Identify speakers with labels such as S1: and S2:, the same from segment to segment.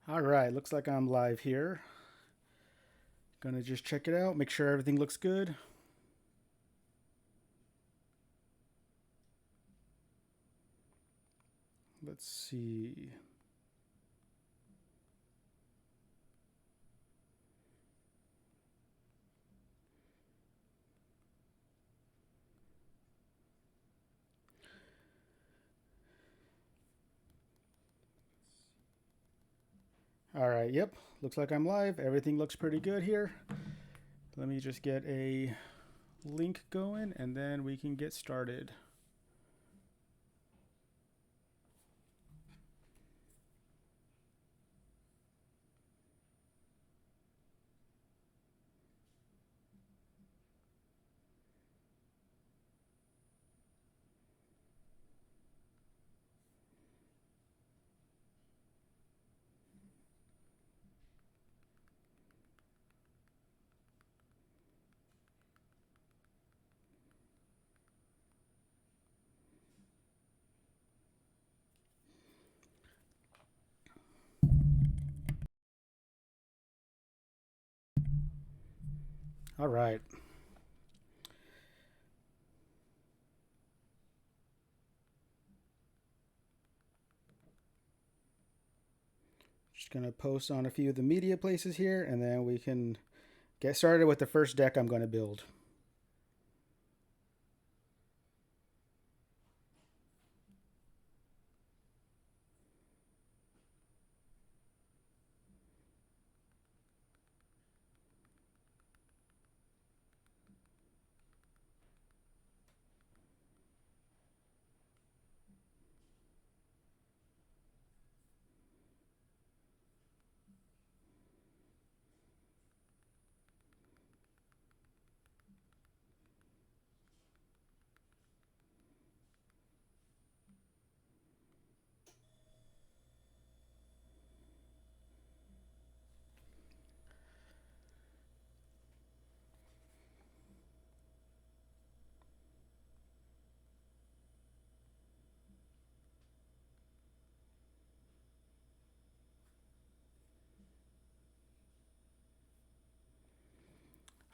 S1: All right, looks like I'm live here. Gonna just check it out, make sure everything looks good. Let's see. All right, yep, looks like I'm live. Everything looks pretty good here. Let me just get a link going and then we can get started. All right. Just gonna post on a few of the media places here and then we can get started with the first deck I'm gonna build.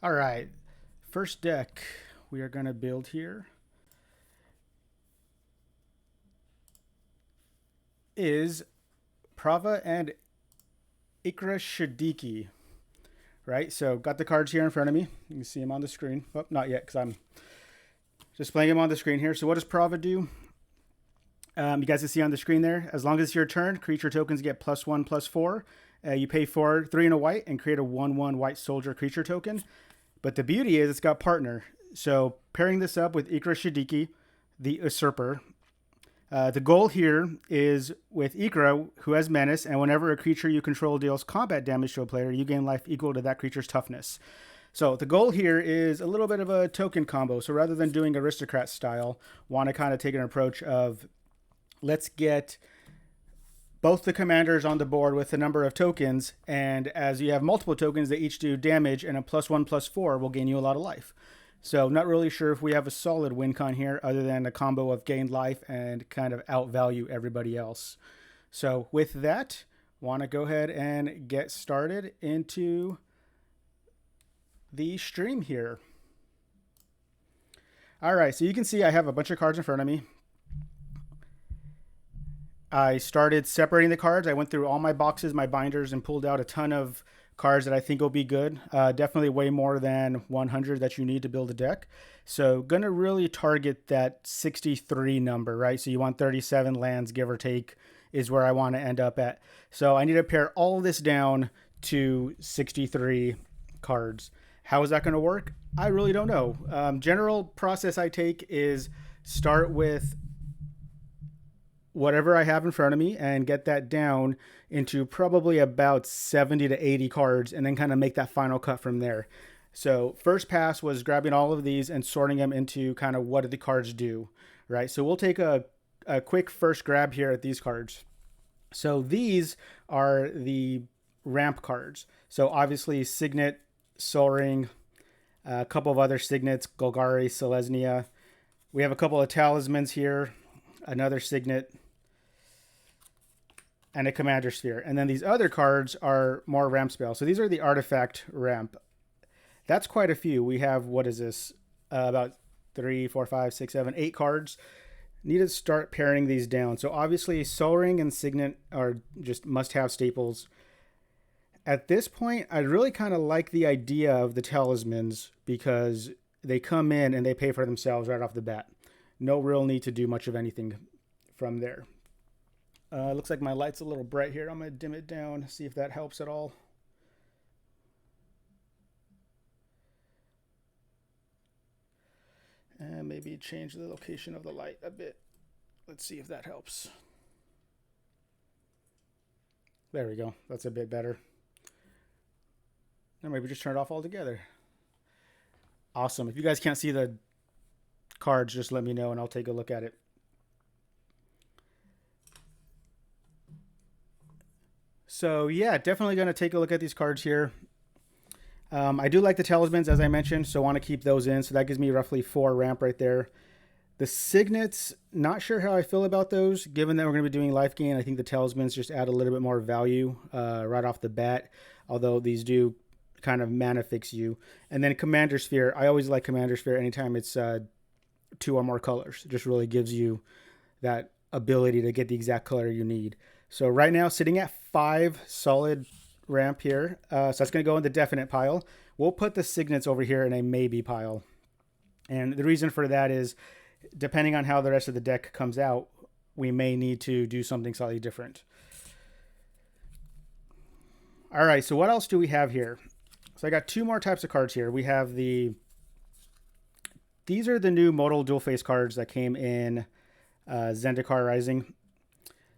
S1: All right, first deck we are gonna build here is Prava and Ikra Shidiqi, right? So got the cards here in front of me. You can see them on the screen. Oh, not yet because I'm displaying them on the screen here. So what does Prava do? You guys can see on the screen there, as long as it's your turn, creature tokens get +1/+4. You pay 3 and a white and create a 1/1 white soldier creature token. But the beauty is it's got partner. So pairing this up with Ikra Shidiqi, the usurper, the goal here is with Ikra, who has menace, and whenever a creature you control deals combat damage to a player, you gain life equal to that creature's toughness. So the goal here is a little bit of a token combo. So rather than doing aristocrat style, want to kind of take an approach of let's get both the commanders on the board with a number of tokens, and as you have multiple tokens, they each do damage, and a +1/+4 will gain you a lot of life. So not really sure if we have a solid win con here other than a combo of gained life and kind of outvalue everybody else. So with that, want to go ahead and get started into the stream here. All right, so you can see I have a bunch of cards in front of me. I started separating the cards. I went through all my boxes, my binders, and pulled out a ton of cards that I think will be good. Definitely way more than 100 that you need to build a deck. So gonna really target that 63 number, right? So you want 37 lands, give or take, is where I want to end up at. So I need to pare all of this down to 63 cards. How is that going to work? I really don't know. General process I take is start with whatever I have in front of me and get that down into probably about 70 to 80 cards and then kind of make that final cut from there. So first pass was grabbing all of these and sorting them into kind of what do the cards do, right? So we'll take a quick first grab here at these cards. So these are the ramp cards. So obviously Signet, Sol Ring, a couple of other Signets, Golgari, Selesnya. We have a couple of talismans here, another Signet, and a Commander Sphere. And then these other cards are more ramp spells. So these are the artifact ramp. That's quite a few. We have, what is this? About 3, 4, 5, 6, 7, 8 cards. Need to start paring these down. So obviously Sol Ring and Signet are just must-have staples. At this point, I really kind of like the idea of the talismans because they come in and they pay for themselves right off the bat. No real need to do much of anything from there. Looks like my light's a little bright here. I'm going to dim it down, see if that helps at all. And maybe change the location of the light a bit. Let's see if that helps. There we go. That's a bit better. Or maybe just turn it off altogether. Awesome. If you guys can't see the cards, just let me know and I'll take a look at it. So yeah, definitely going to take a look at these cards here. I do like the talismans, as I mentioned, so I want to keep those in. So that gives me roughly 4 ramp right there. The signets, not sure how I feel about those. Given that we're going to be doing life gain, I think the talismans just add a little bit more value right off the bat. Although these do kind of mana fix you. And then Commander Sphere. I always like Commander Sphere anytime it's 2 or more colors. It just really gives you that ability to get the exact color you need. So right now, sitting at 5 solid ramp here. So that's going to go in the definite pile. We'll put the signets over here in a maybe pile. And the reason for that is, depending on how the rest of the deck comes out, we may need to do something slightly different. All right, so what else do we have here? So I got 2 more types of cards here. We have these are the new Modal dual face cards that came in Zendikar Rising.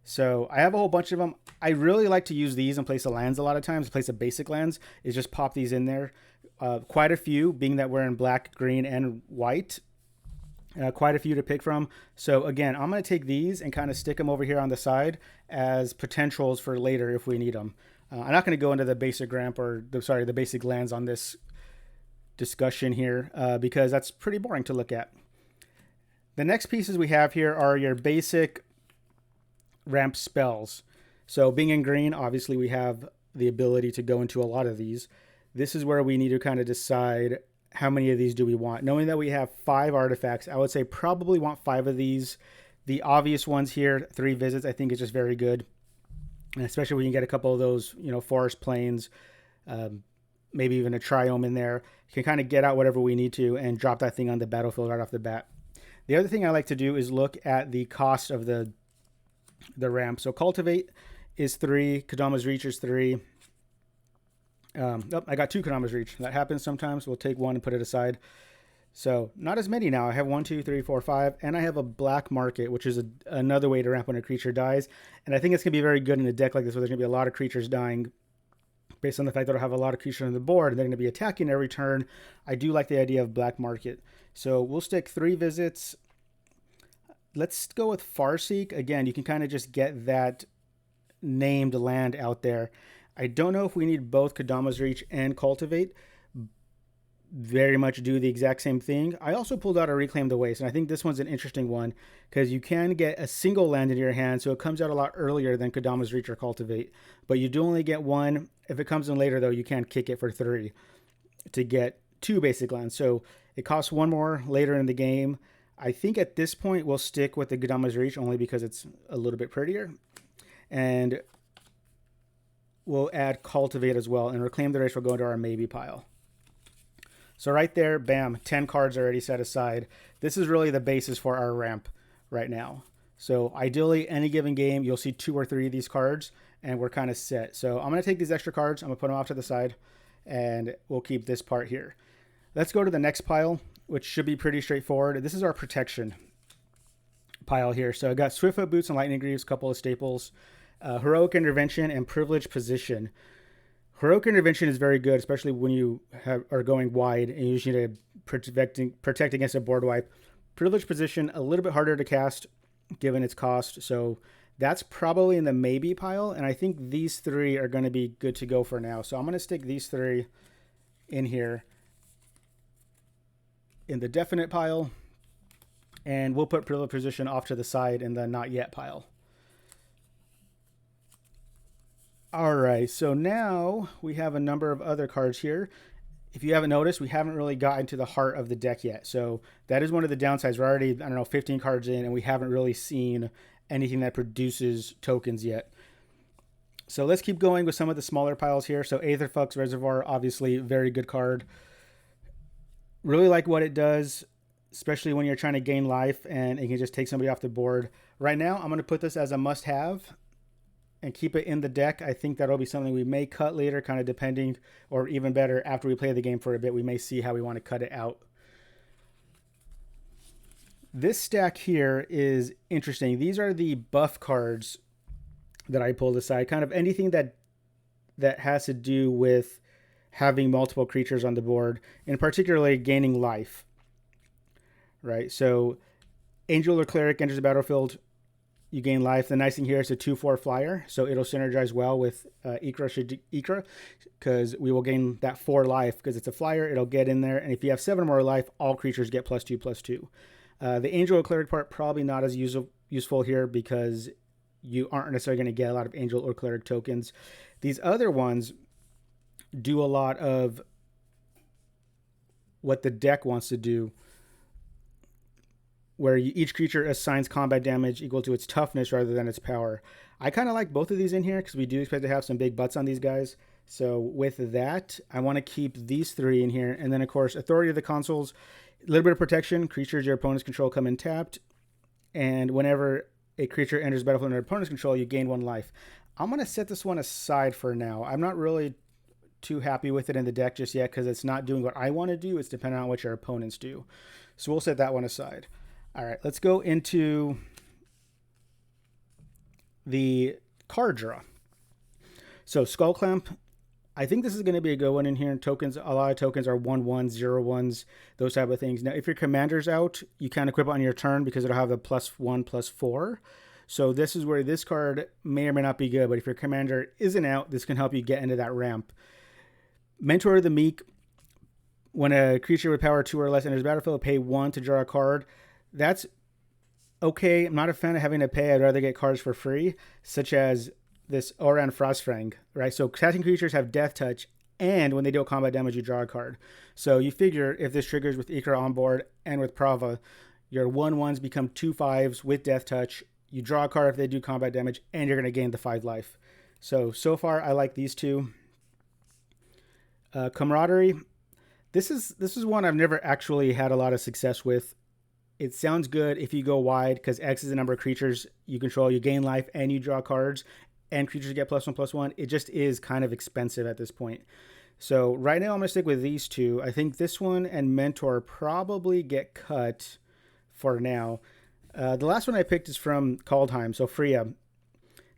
S1: So I have a whole bunch of them. I really like to use these in place of lands a lot of times. In place of basic lands is just pop these in there. Quite a few, being that we're in black, green, and white. Quite a few to pick from. So again, I'm going to take these and kind of stick them over here on the side as potentials for later if we need them. I'm not going to go into the basic ramp or the basic lands on this discussion here because that's pretty boring to look at. The next pieces we have here are your basic ramp spells. So being in green, obviously we have the ability to go into a lot of these. This is where we need to kind of decide how many of these do we want. Knowing that we have 5 artifacts, I would say probably want 5 of these. The obvious ones here, 3 visits, I think is just very good. And especially when you get a couple of those, forest plains, maybe even a triome in there. You can kind of get out whatever we need to and drop that thing on the battlefield right off the bat. The other thing I like to do is look at the cost of the ramp. So Cultivate is 3, Kadama's Reach is 3. I got 2 Kadama's Reach. That happens sometimes. We'll take 1 and put it aside. So not as many now. I have 1, 2, 3, 4, 5, and I have a Black Market, which is another way to ramp when a creature dies. And I think it's going to be very good in a deck like this where there's going to be a lot of creatures dying based on the fact that I'll have a lot of creatures on the board and they're going to be attacking every turn. I do like the idea of Black Market. So we'll stick 3 visits. Let's go with Farseek. Again, you can kind of just get that named land out there. I don't know if we need both Kadama's Reach and Cultivate. Very much do the exact same thing. I also pulled out a Reclaim the Waste, and I think this one's an interesting one because you can get a single land in your hand, so it comes out a lot earlier than Kadama's Reach or Cultivate. But you do only get 1. If it comes in later, though, you can kick it for 3 to get 2 basic lands. So it costs 1 more later in the game. I think at this point we'll stick with the Kadama's Reach only because it's a little bit prettier. And we'll add Cultivate as well, and Reclaim the Waste will go into our maybe pile. So right there, bam, 10 cards already set aside. This is really the basis for our ramp right now. So ideally, any given game, you'll see 2 or 3 of these cards, and we're kind of set. So I'm going to take these extra cards, I'm going to put them off to the side, and we'll keep this part here. Let's go to the next pile, which should be pretty straightforward. This is our protection pile here. So I got Swiftfoot Boots and Lightning Greaves, a couple of staples, Heroic Intervention, and Privileged Position. Heroic Intervention is very good, especially when you are going wide and you usually need to protect against a board wipe. Privileged Position, a little bit harder to cast given its cost, so that's probably in the maybe pile, and I think these 3 are going to be good to go for now. So I'm going to stick these 3 in here in the definite pile, and we'll put Privileged Position off to the side in the not yet pile. All right, so now we have a number of other cards here. If you haven't noticed, we haven't really gotten to the heart of the deck yet. So that is one of the downsides. We're already, I don't know, 15 cards in, and we haven't really seen anything that produces tokens yet. So let's keep going with some of the smaller piles here. So Aetherflux Reservoir, obviously very good card. Really like what it does, especially when you're trying to gain life and it can just take somebody off the board. Right now, I'm going to put this as a must-have and keep it in the deck. I think that'll be something we may cut later, kind of depending, or even better, after we play the game for a bit, we may see how we want to cut it out. This stack here is interesting. These are the buff cards that I pulled aside. Kind of anything that has to do with having multiple creatures on the board, and particularly gaining life. Right? So Angel or Cleric enters the battlefield, you gain life. The nice thing here is a 2/4 flyer, so it'll synergize well with Ikra, because we will gain that 4 life because it's a flyer. It'll get in there, and if you have 7 more life, all creatures get +2/+2. The Angel or Cleric part probably not as useful here because you aren't necessarily going to get a lot of Angel or Cleric tokens. These other ones do a lot of what the deck wants to do, where each creature assigns combat damage equal to its toughness rather than its power. I kind of like both of these in here because we do expect to have some big butts on these guys. So with that, I want to keep these 3 in here. And then, of course, Authority of the Consuls, a little bit of protection. Creatures your opponent's control come in tapped. And whenever a creature enters the battlefield under opponent's control, you gain 1 life. I'm going to set this one aside for now. I'm not really too happy with it in the deck just yet because it's not doing what I want to do. It's dependent on what your opponents do. So we'll set that one aside. All right, let's go into the card draw. So Skull Clamp, I think this is going to be a good one in here. Tokens, a lot of tokens are 1/1s, 0/1s, those type of things. Now, if your commander's out, you can't equip it on your turn because it'll have the +1/+4. So this is where this card may or may not be good, but if your commander isn't out, this can help you get into that ramp. Mentor of the Meek, when a creature with power 2 or less enters the battlefield, pay 1 to draw a card. That's okay. I'm not a fan of having to pay. I'd rather get cards for free, such as this Oran Frostfang, right? So attacking creatures have Death Touch, and when they deal combat damage, you draw a card. So you figure if this triggers with Ikra on board and with Prava, your 1/1s become 2/5s with Death Touch. You draw a card if they do combat damage, and you're going to gain the 5 life. So far, I like these 2. Camaraderie. This is one I've never actually had a lot of success with. It sounds good if you go wide because X is the number of creatures you control. You gain life and you draw cards, and creatures get +1/+1. It just is kind of expensive at this point. So right now I'm going to stick with these 2. I think this one and Mentor probably get cut for now. The last one I picked is from Kaldheim, so Freya.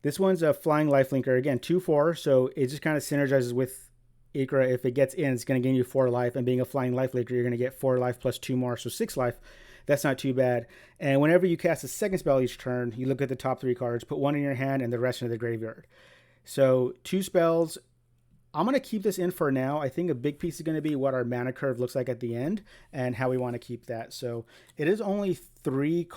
S1: This one's a Flying Lifelinker. Again, 2/4, so it just kind of synergizes with Ikra. If it gets in, it's going to gain you 4 life, and being a Flying Lifelinker, you're going to get 4 life plus 2 more, so 6 life. That's not too bad. And whenever you cast a second spell each turn, you look at the top 3 cards, put 1 in your hand, and the rest into the graveyard. So 2 spells. I'm going to keep this in for now. I think a big piece is going to be what our mana curve looks like at the end and how we want to keep that. So it is only 3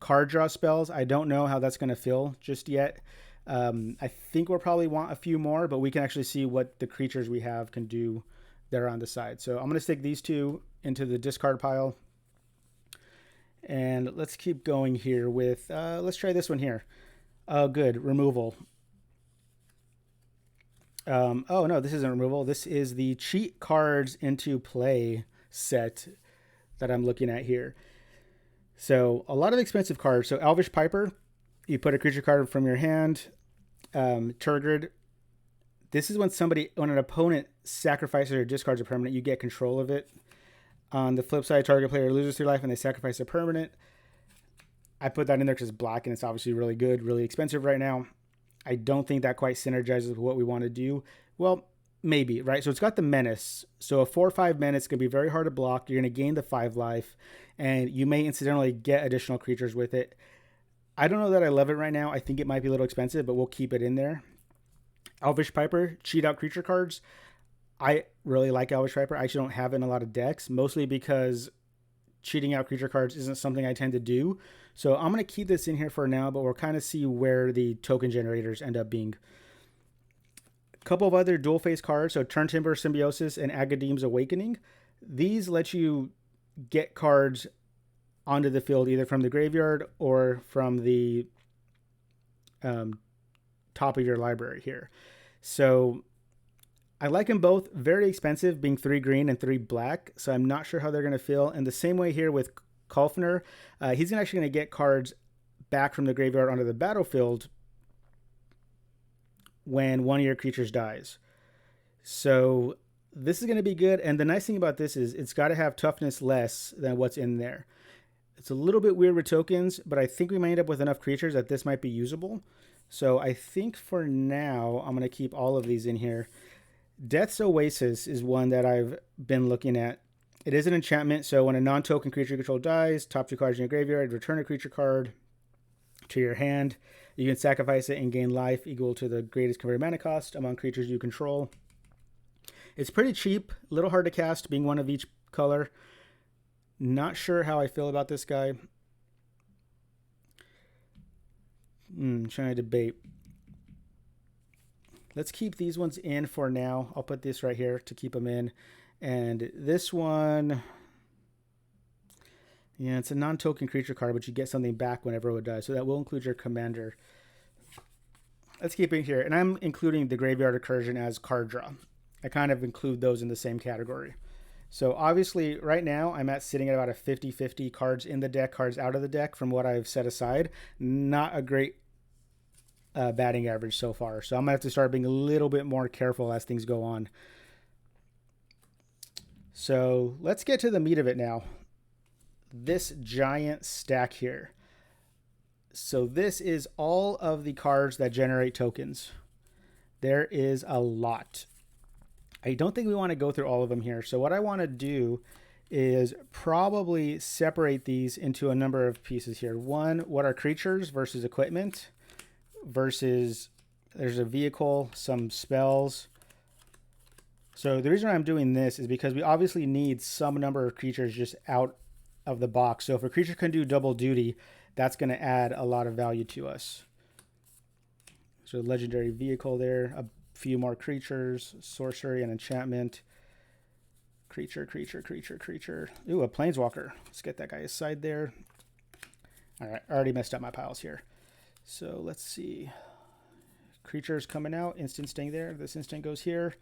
S1: card draw spells. I don't know how that's going to feel just yet. I think we'll probably want a few more, but we can actually see what the creatures we have can do there on the side. So I'm going to stick these 2 into the discard pile. And let's keep going here with, let's try this one here. Oh, good. Removal. Oh, no, this isn't removal. This is the cheat cards into play set that I'm looking at here. So a lot of expensive cards. So Elvish Piper, you put a creature card from your hand. Turgid. This is when an opponent sacrifices or discards a permanent, you get control of it. On the flip side, target player loses 3 life and they sacrifice a permanent. I put that in there because it's black and it's obviously really good, really expensive right now. I don't think that quite synergizes with what we want to do. Well, maybe, right? So it's got the Menace. So a 4/5 Menace can be very hard to block. You're going to gain the 5 life, and you may incidentally get additional creatures with it. I don't know that I love it right now. I think it might be a little expensive, but we'll keep it in there. Elvish Piper, cheat out creature cards. I really like Elvish Piper. I actually don't have it in a lot of decks, mostly because cheating out creature cards isn't something I tend to do. So I'm going to keep this in here for now, but we'll kind of see where the token generators end up being. couple of other dual face cards, so Turn Timber Symbiosis and Agadeem's Awakening. These let you get cards onto the field either from the graveyard or from the top of your library here. So I like them both. Very expensive, being 3 green and 3 black, so I'm not sure how they're going to feel. And the same way here with Kulfner, he's actually going to get cards back from the graveyard onto the battlefield when one of your creatures dies. So this is going to be good. And the nice thing about this is it's got to have toughness less than what's in there. It's a little bit weird with tokens, but I think we might end up with enough creatures that this might be usable. So I think for now, I'm going to keep all of these in here. Death's Oasis is one that I've been looking at. It is an enchantment, so when a non-token creature control dies, top 2 cards in your graveyard, return a creature card to your hand. You can sacrifice it and gain life equal to the greatest converted mana cost among creatures you control. It's pretty cheap, a little hard to cast, being one of each color. Not sure how I feel about this guy. Trying to debate. Let's keep these ones in for now. I'll put this right here to keep them in. And this one, yeah, it's a non-token creature card, but you get something back whenever it dies. So that will include your commander. Let's keep it here. And I'm including the Graveyard Recursion as card draw. I kind of include those in the same category. So obviously right now I'm sitting at about a 50-50 cards in the deck, cards out of the deck from what I've set aside. Not a great batting average so far. So I'm going to have to start being a little bit more careful as things go on. So let's get to the meat of it now. This giant stack here. So this is all of the cards that generate tokens. There is a lot. I don't think we want to go through all of them here. So what I want to do is probably separate these into a number of pieces here. One, what are creatures versus equipment versus there's a vehicle, some spells. So the reason I'm doing this is because we obviously need some number of creatures just out of the box. So if a creature can do double duty, that's going to add a lot of value to us. So legendary vehicle there, a few more creatures, sorcery and enchantment. Creature. Ooh, a planeswalker. Let's get that guy aside there. All right, I already messed up my piles here. So let's see. Creatures coming out, instant staying there. This instant goes here.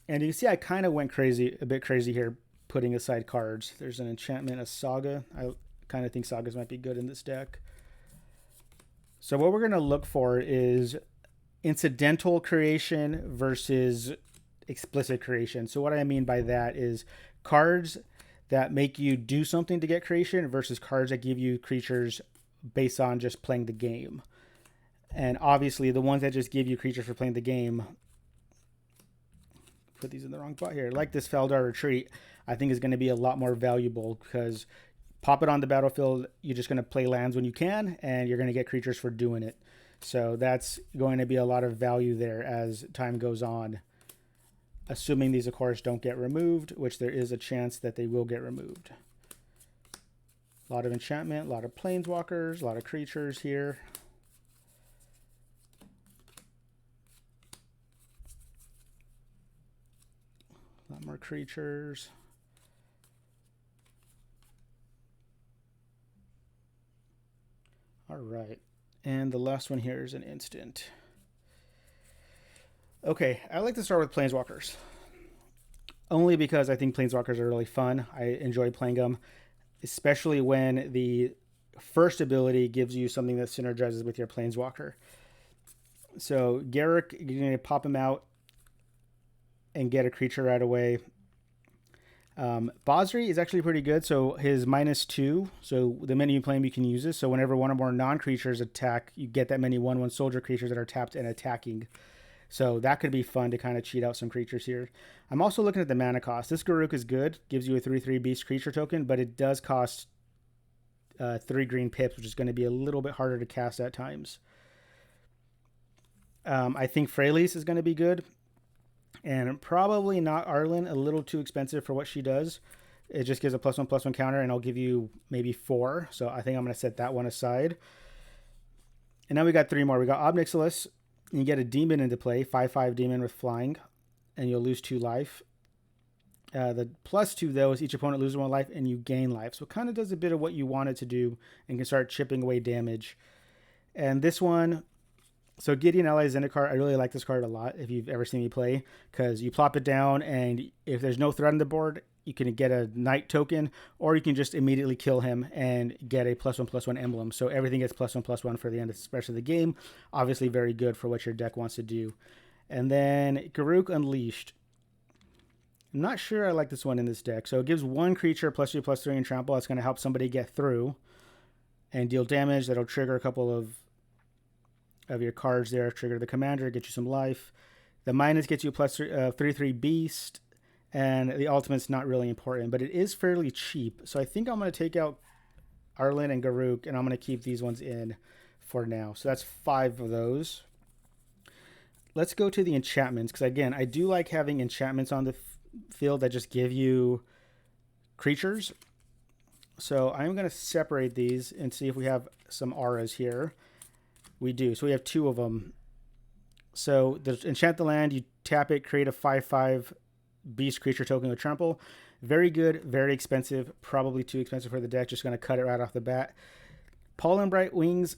S1: And you can see I kind of went a bit crazy here, putting aside cards. There's an enchantment, a saga. I kind of think sagas might be good in this deck. So what we're going to look for is incidental creation versus explicit creation. So what I mean by that is cards that make you do something to get creation versus cards that give you creatures based on just playing the game. And obviously the ones that just give you creatures for playing the game, put these in the wrong spot here, like this Feldar Retreat, I think is going to be a lot more valuable because pop it on the battlefield, you're just going to play lands when you can, and you're going to get creatures for doing it. So that's going to be a lot of value there as time goes on. Assuming these, of course, don't get removed, which there is a chance that they will get removed. A lot of enchantment, a lot of planeswalkers, a lot of creatures here. A lot more creatures. All right. And the last one here is an instant. Okay, I like to start with planeswalkers. Only because I think planeswalkers are really fun. I enjoy playing them, especially when the first ability gives you something that synergizes with your planeswalker. So Garuk, you're going to pop him out and get a creature right away. Basri is actually pretty good. So his -2. So the minute you play him, you can use this. So whenever one or more non-creatures attack, you get that many 1/1 soldier creatures that are tapped and attacking. So that could be fun to kind of cheat out some creatures here. I'm also looking at the mana cost. This Garuk is good. Gives you a 3/3 beast creature token, but it does cost 3 green pips, which is going to be a little bit harder to cast at times. I think Freyalise is going to be good. And probably not Arlen, a little too expensive for what she does. It just gives a +1/+1 counter, and I'll give you maybe 4. So I think I'm going to set that one aside. And now we got 3 more. We got Ob Nixilis. You get a demon into play, 5/5 demon with flying, and you'll lose 2 life. The +2, though, is each opponent loses 1 life and you gain life. So it kind of does a bit of what you want it to do and can start chipping away damage. And this one, so Gideon Allies Zendikar, I really like this card a lot if you've ever seen me play, because you plop it down, and if there's no threat on the board, you can get a Knight token, or you can just immediately kill him and get a +1/+1 emblem. So everything gets +1/+1 for the end of the rest of the game. Obviously very good for what your deck wants to do. And then Garuk Unleashed. I'm not sure I like this one in this deck. So it gives 1 creature +2/+3 and trample. That's going to help somebody get through and deal damage. That'll trigger a couple of your cards there. Trigger the commander, get you some life. The minus gets you a +3/3 beast. And the ultimate's not really important, but it is fairly cheap. So I think I'm going to take out Arlen and Garuk, and I'm going to keep these ones in for now. So that's 5 of those. Let's go to the enchantments, because again, I do like having enchantments on the field that just give you creatures. So I'm going to separate these and see if we have some auras here. We do. So we have 2 of them. So the enchant the land, you tap it, create a 5/5 beast creature token with trample. Very good, very expensive, probably too expensive for the deck. Just going to cut it right off the bat. Pollen Bright Wings.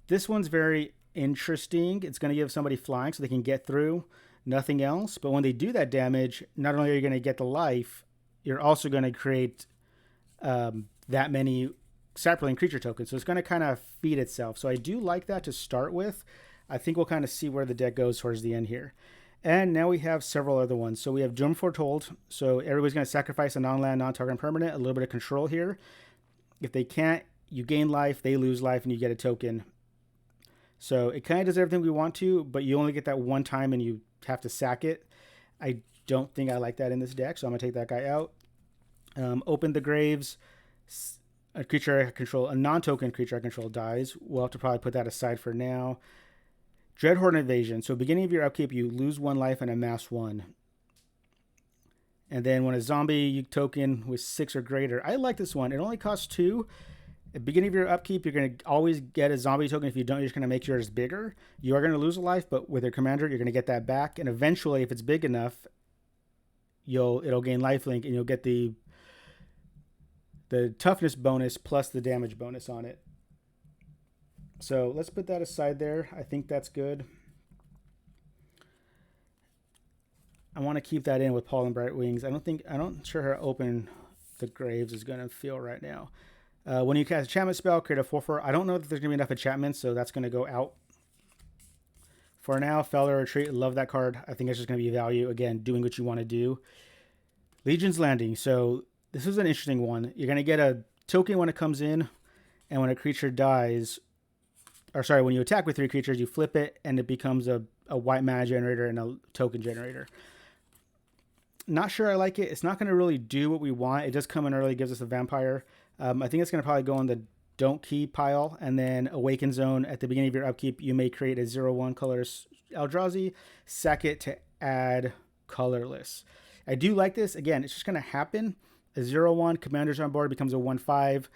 S1: This one's very interesting. It's going to give somebody flying so they can get through, nothing else. But when they do that damage, not only are you going to get the life, you're also going to create that many sapling creature tokens. So it's going to kind of feed itself. So I do like that to start with. I think we'll kind of see where the deck goes towards the end here. And now we have several other ones. So we have Doom Foretold. So everybody's going to sacrifice a non-land, non-target permanent, a little bit of control here. If they can't, you gain life, they lose life, and you get a token. So it kind of does everything we want to, but you only get that one time and you have to sack it. I don't think I like that in this deck, so I'm going to take that guy out. Open the Graves. A creature I control, a non-token creature I control dies. We'll have to probably put that aside for now. Dreadhorn Invasion. So beginning of your upkeep, you lose 1 life and amass 1. And then when a zombie token with 6 or greater, I like this one. It only costs 2. At the beginning of your upkeep, you're going to always get a zombie token. If you don't, you're just going to make yours bigger. You are going to lose a life, but with your commander, you're going to get that back. And eventually, if it's big enough, it'll gain lifelink, and you'll get the toughness bonus plus the damage bonus on it. So let's put that aside there. I think that's good. I want to keep that in with Pollen Bright Wings. I'm sure how open the Graves is going to feel right now. When you cast a enchantment spell, create a 4/4. I don't know that there's going to be enough enchantments, so that's going to go out. For now, Feller Retreat. Love that card. I think it's just going to be value. Again, doing what you want to do. Legion's Landing. So this is an interesting one. You're going to get a token when it comes in, and when a creature dies, when you attack with 3 creatures, you flip it, and it becomes a white mana generator and a token generator. Not sure I like it. It's not going to really do what we want. It does come in early, gives us a vampire. I think it's going to probably go on the don't key pile, and then Awaken Zone. At the beginning of your upkeep, you may create a 0/1 colorless Eldrazi, sack it to add colorless. I do like this. Again, it's just going to happen. A 0/1 commander's on board becomes a 1/5.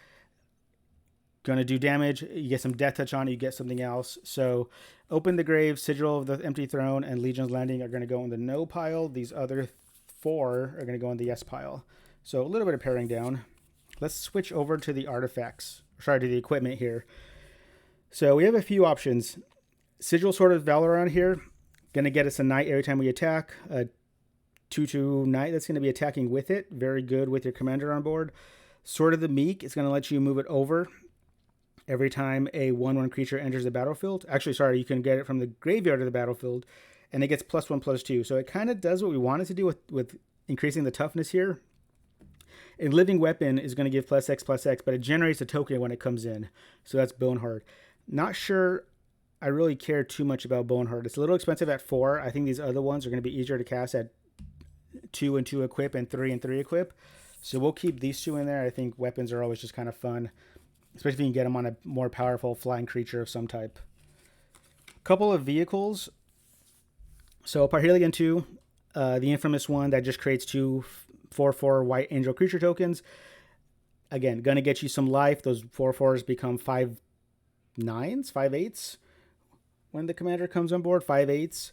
S1: Going to do damage. You get some Death Touch on it. You get something else. So Open the Grave, Sigil of the Empty Throne, and Legion's Landing are going to go in the no pile. These other 4 are going to go in the yes pile. So a little bit of paring down. Let's switch over to the artifacts. To the equipment here. So we have a few options. Sigil Sword of Valor on here. Going to get us a knight every time we attack. A 2/2 knight that's going to be attacking with it. Very good with your commander on board. Sword of the Meek is going to let you move it over every time a 1/1 creature enters the battlefield. Actually, you can get it from the graveyard of the battlefield, and it gets +1/+2. So it kind of does what we want it to do with increasing the toughness here. A Living Weapon is going to give +X/+X, but it generates a token when it comes in. So that's Boneheart. Not sure I really care too much about Boneheart. It's a little expensive at 4. I think these other ones are going to be easier to cast at 2 and 2 equip and 3 and 3 equip. So we'll keep these 2 in there. I think weapons are always just kind of fun, especially if you can get them on a more powerful flying creature of some type. Couple of vehicles. So Parhelion 2, the infamous one that just creates 2 4/4 white angel creature tokens. Again, gonna get you some life. Those 4/4s become 5/9s, 5/8 when the commander comes on board, 5/8.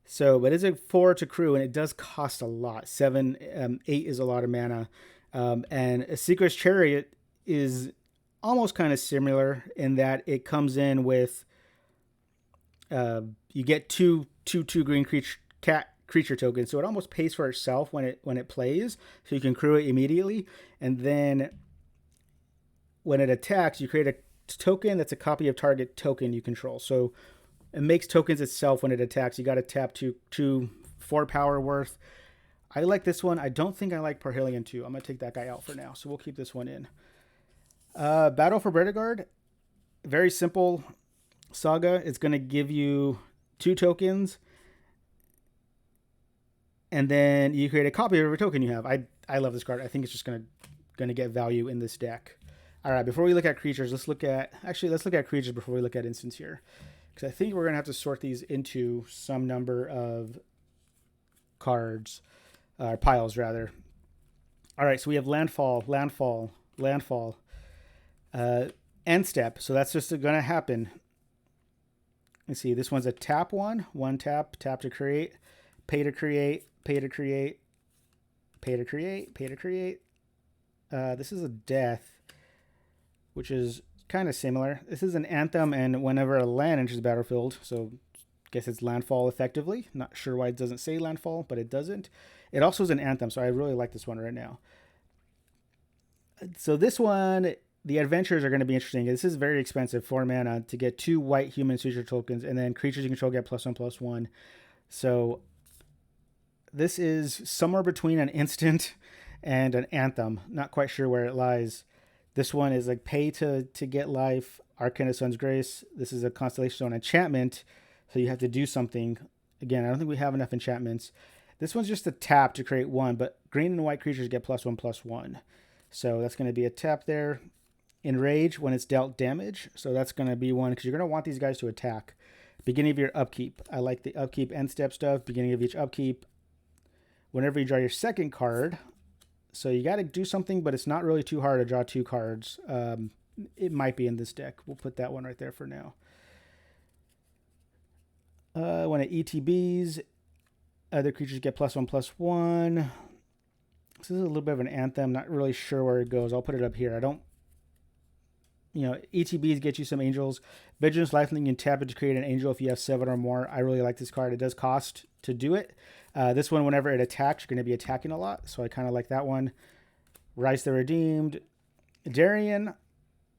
S1: So, but it's a 4 to crew, and it does cost a lot. 8 is a lot of mana. And a Seeker's Chariot is almost kind of similar in that it comes in with you get two green creature tokens, so it almost pays for itself when it plays. So you can crew it immediately, and then when it attacks, you create a token that's a copy of target token you control. So it makes tokens itself when it attacks. You got to tap two 4 power worth. I like this one. I don't think I like Parhelion 2. I'm going to take that guy out for now, so we'll keep this one in. Battle for Bredegaard. Very simple saga. It's going to give you 2 tokens, and then you create a copy of every token you have. I love this card. I think it's just going to get value in this deck. All right, before we look at creatures, let's look at creatures before we look at instants here, because I think we're going to have to sort these into some number of cards, piles rather. All right, so we have landfall, end step. So that's just going to happen. Let's see, this one's a tap one tap to create, pay to create, pay to create, pay to create, pay to create. This is a death, which is kind of similar. This is an anthem, and whenever a land enters the battlefield, so I guess it's landfall effectively. Not sure why it doesn't say landfall, but it doesn't. It also is an anthem, so I really like this one right now. So this one, the adventures are going to be interesting. This is very expensive, 4 mana to get 2 white human creature tokens, and then creatures you control get +1/+1. So this is somewhere between an instant and an anthem. Not quite sure where it lies. This one is like pay to get life, Arcana Sun's Grace. This is a Constellation Zone enchantment, so you have to do something. Again, I don't think we have enough enchantments. This one's just a tap to create 1, but green and white creatures get +1/+1. So that's going to be a tap there. Enrage when it's dealt damage. So that's going to be one, because you're going to want these guys to attack. Beginning of your upkeep. I like the upkeep end step stuff. Beginning of each upkeep. Whenever you draw your second card. So you got to do something, but it's not really too hard to draw 2 cards. It might be in this deck. We'll put that one right there for now. When it ETBs, other creatures get +1/+1. This is a little bit of an anthem. Not really sure where it goes. I'll put it up here. I don't... ETBs get you some angels. Vigilance Lifelink, you can tap it to create an angel if you have 7 or more. I really like this card. It does cost to do it. This one, whenever it attacks, you're going to be attacking a lot. So I kind of like that one. Rise the Redeemed. Darian,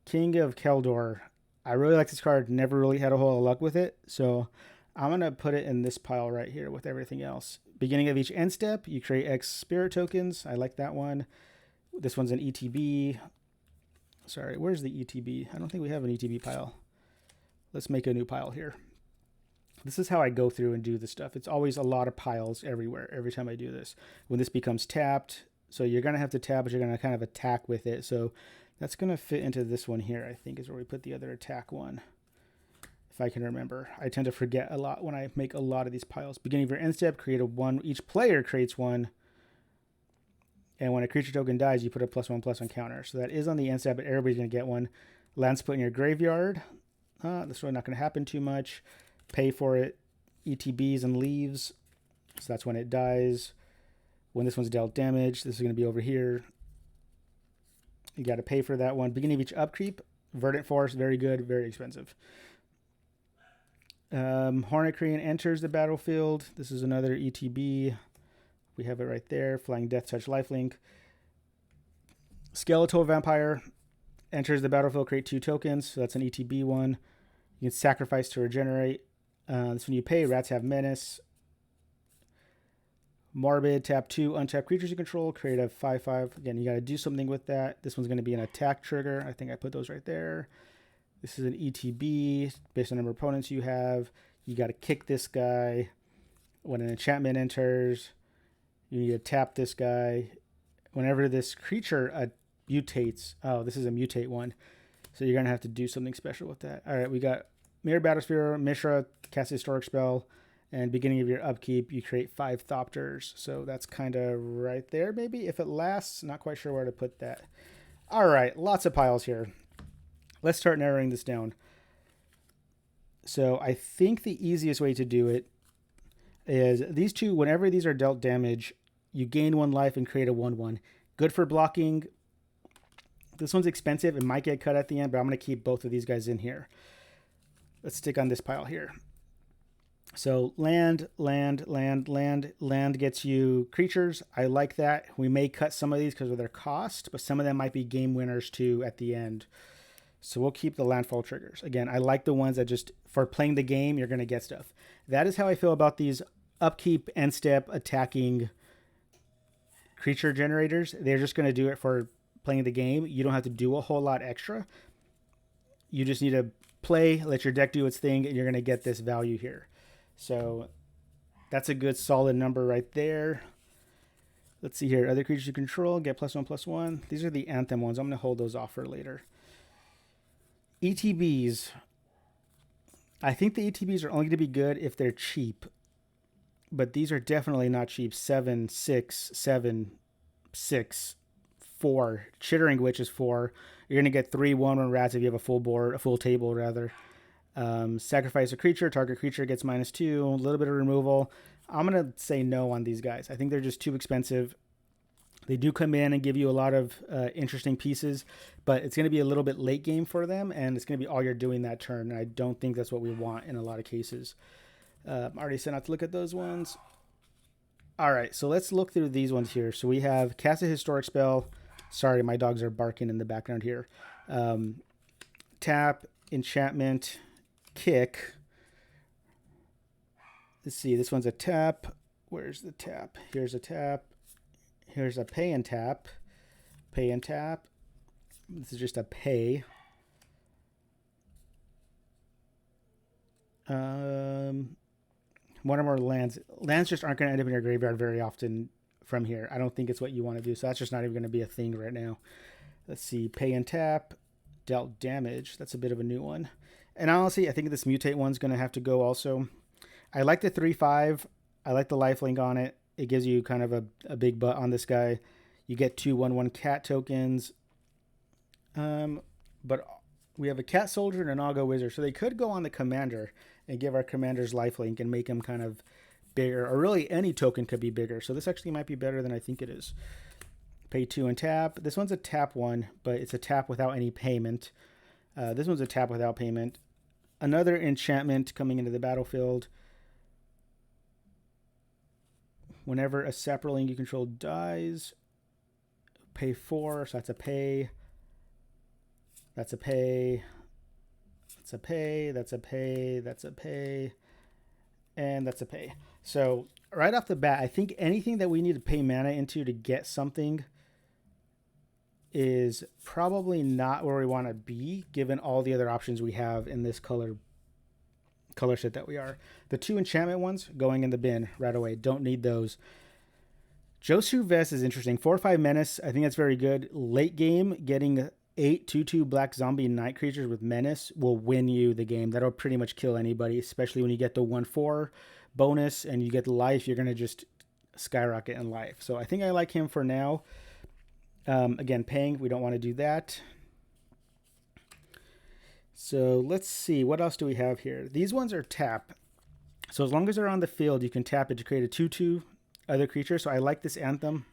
S1: King of Keldor. I really like this card. Never really had a whole lot of luck with it. So I'm going to put it in this pile right here with everything else. Beginning of each end step, you create X spirit tokens. I like that one. This one's an ETB. Sorry, where's the ETB? I don't think we have an ETB pile. Let's make a new pile here. This is how I go through and do this stuff. It's always a lot of piles everywhere, every time I do this. When this becomes tapped, so you're going to have to tap, but you're going to kind of attack with it. So that's going to fit into this one here, I think, is where we put the other attack one. If I can remember. I tend to forget a lot when I make a lot of these piles. Beginning of your end step, create a 1. Each player creates 1. And when a creature token dies, you put a +1/+1 counter. So that is on the end step, but everybody's going to get 1. Lands put in your graveyard. That's really not going to happen too much. Pay for it. ETBs and leaves. So that's when it dies. When this one's dealt damage, this is going to be over here. You got to pay for that one. Beginning of each upkeep. Verdant Force, very good, very expensive. Hornet Crane enters the battlefield. This is another ETB. We have it right there. Flying Death Touch Lifelink. Skeletal Vampire enters the battlefield, create 2 tokens. So that's an ETB one. You can sacrifice to regenerate. This one you pay. Rats have Menace. Morbid, tap 2 untapped creatures you control, create a 5/5. Again, you got to do something with that. This one's going to be an attack trigger. I think I put those right there. This is an ETB based on the number of opponents you have. You got to kick this guy. When an enchantment enters, you need to tap this guy. Whenever this creature mutates, oh, this is a mutate one. So you're going to have to do something special with that. All right, we got Mirror Battlesphere, Mishra, cast a historic spell. And beginning of your upkeep, you create 5 Thopters. So that's kind of right there, maybe. If it lasts, not quite sure where to put that. All right, lots of piles here. Let's start narrowing this down. So I think the easiest way to do it is these two, whenever these are dealt damage, you gain 1 life and create a 1/1. Good for blocking. This one's expensive. It might get cut at the end, but I'm going to keep both of these guys in here. Let's stick on this pile here. So land gets you creatures. I like that. We may cut some of these because of their cost, but some of them might be game winners too at the end. So we'll keep the landfall triggers. Again, I like the ones that just, for playing the game, you're going to get stuff. That is how I feel about these upkeep, end step, attacking creature generators. They're just going to do it for playing the game. You don't have to do a whole lot extra. You just need to play, let your deck do its thing, and you're going to get this value here. So that's a good solid number right there. Let's see here. Other creatures you control get +1/+1. These are the Anthem ones. I'm going to hold those off for later. ETBs. I think the ETBs are only going to be good if they're cheap. But these are definitely not cheap. 7, 6, 7, 6, 4. Chittering Witch is 4. You're going to get 3 1/1 rats if you have a full board, a full table rather. Sacrifice a creature. Target creature gets -2. A little bit of removal. I'm going to say no on these guys. I think they're just too expensive. They do come in and give you a lot of interesting pieces, but it's going to be a little bit late game for them, and it's going to be all you're doing that turn. And I don't think that's what we want in a lot of cases. Already sent out to look at those ones. All right, so let's look through these ones here. So we have cast a historic spell. Sorry, my dogs are barking in the background here. Tap, enchantment, kick. Let's see, this one's a tap. Where's the tap? Here's a tap. Here's a pay and tap. Pay and tap. This is just a pay. One or more lands. Lands just aren't going to end up in your graveyard very often from here. I don't think it's what you want to do, so that's just not even going to be a thing right now. Let's see. Pay and tap. Dealt damage. That's a bit of a new one. And honestly, I think this mutate one's going to have to go also. I like the 3/5. I like the lifelink on it. It gives you kind of a big butt on this guy. You get 2 1/1 cat tokens. But we have a cat soldier and an Naga wizard. So they could go on the commander and give our commanders lifelink and make him kind of bigger. Or really any token could be bigger. So this actually might be better than I think it is. Pay 2 and tap. This one's a tap one, but it's a tap without any payment. This one's a tap without payment. Another enchantment coming into the battlefield. Whenever a sapperling you control dies, pay 4. So that's a pay. That's a pay. That's a pay. That's a pay. That's a pay. And that's a pay. So right off the bat, I think anything that we need to pay mana into to get something is probably not where we want to be, given all the other options we have in this color set that we are. The 2 enchantment ones going in the bin right away. Don't need those. Josu Vest is interesting. 4/5 menace. I think that's very good. Late game, getting 8 2/2 black zombie night creatures with menace will win you the game. That'll pretty much kill anybody, especially when you get the 1/4 bonus and you get the life. You're going to just skyrocket in life. So I think I like him for now. Again, paying. We don't want to do that. So let's see. What else do we have here? These ones are tap. So as long as they're on the field, you can tap it to create a 2/2 other creature. So I like this Anthem.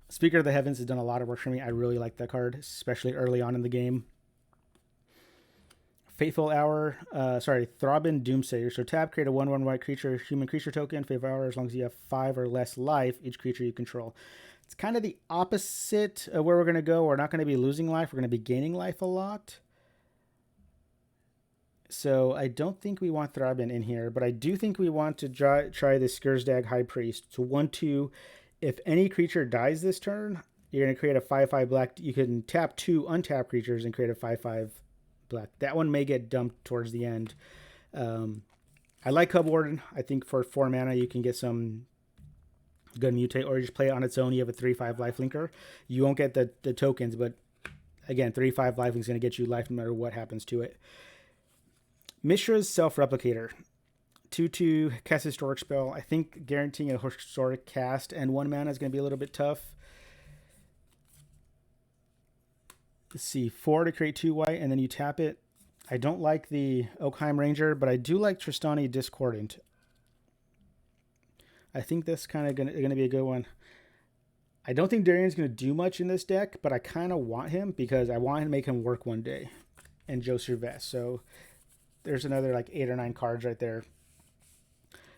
S1: Speaker of the Heavens has done a lot of work for me. I really like that card, especially early on in the game. Faithful Hour. Throbbing Doomsayer. So tap, create a 1/1 white creature, human creature token. Faithful Hour, as long as you have 5 or less life, each creature you control. It's kind of the opposite of where we're going to go. We're not going to be losing life. We're going to be gaining life a lot. So I don't think we want Throbbing in here, but I do think we want to try the Skursdag High Priest. So 1/2. If any creature dies this turn, you're going to create a 5/5 black. You can tap 2 untapped creatures and create a 5/5 black. That one may get dumped towards the end. I like Cub Warden. I think for 4 mana, you can get some good mutate, or you just play it on its own. You have a 3/5 lifelinker. You won't get the tokens, but again, 3/5 lifelink is going to get you life no matter what happens to it. Mishra's Self-Replicator. 2/2, cast historic spell. I think guaranteeing a historic cast and 1 mana is going to be a little bit tough. Let's see, 4 to create 2 white, and then you tap it. I don't like the Oakheim Ranger, but I do like Tristani Discordant. I think that's kind of going to be a good one. I don't think Darian's going to do much in this deck, but I kind of want him because I want to make him work one day. And Joe Cervest. So there's another like 8 or 9 cards right there.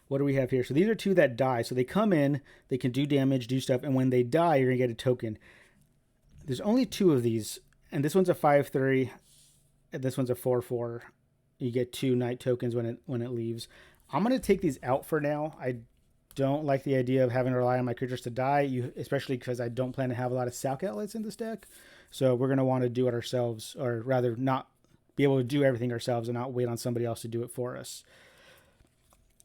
S1: What do we have here? So these are 2 that die. So they come in, they can do damage, do stuff, and when they die, you're going to get a token. There's only 2 of these, and this one's a 5/3, and this one's a 4/4. You get 2 night tokens when it leaves. I'm going to take these out for now. I don't like the idea of having to rely on my creatures to die, especially because I don't plan to have a lot of sack outlets in this deck. So we're going to want to do it ourselves, or rather not be able to do everything ourselves and not wait on somebody else to do it for us.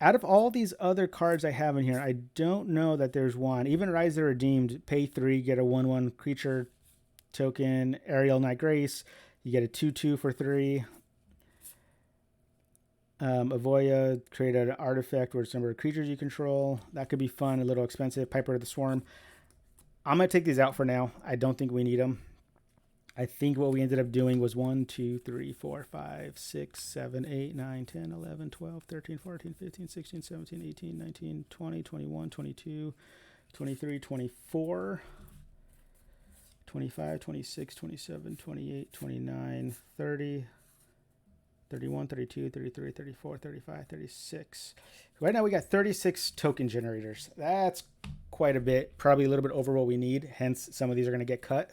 S1: Out of all these other cards I have in here, I don't know that there's one. Even Rise the Redeemed, pay 3, get a 1/1 creature token. Ariel Night Grace, you get a 2/2 for 3. Avoya, create an artifact where it's number of creatures you control. That could be fun, a little expensive. Piper of the Swarm. I'm going to take these out for now. I don't think we need them. I think what we ended up doing was 1, 2, 3, 4, 5, 6, 7, 8, 9, 10, 11, 12, 13, 14, 15, 16, 17, 18, 19, 20, 21, 22, 23, 24, 25, 26, 27, 28, 29, 30, 31, 32, 33, 34, 35, 36. Right now we got 36 token generators. That's quite a bit, probably a little bit over what we need. Hence, some of these are going to get cut.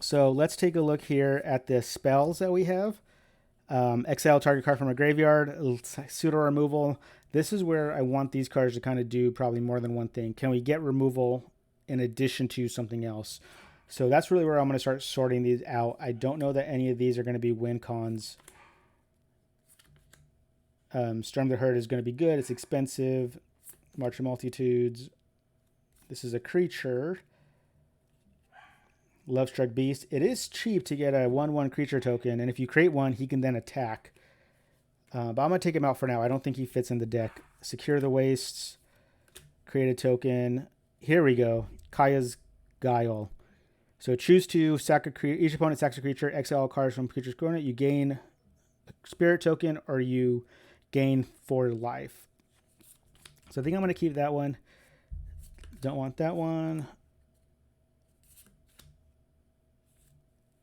S1: So let's take a look here at the spells that we have. Exile target card from a graveyard, pseudo removal. This is where I want these cards to kind of do probably more than one thing. Can we get removal in addition to something else? So that's really where I'm going to start sorting these out. I don't know that any of these are going to be win cons. Storm the Herd is going to be good. It's expensive. March of Multitudes. This is a creature. Lovestruck Beast. It is cheap to get a 1/1 creature token, and if you create one, he can then attack. But I'm going to take him out for now. I don't think he fits in the deck. Secure the Wastes. Create a token. Here we go. Kaya's Guile. So choose to sack a creature. Each opponent sacks a creature. Exile cards from creature's corner. You gain a spirit token, or you gain 4 life. So I think I'm going to keep that one. Don't want that one.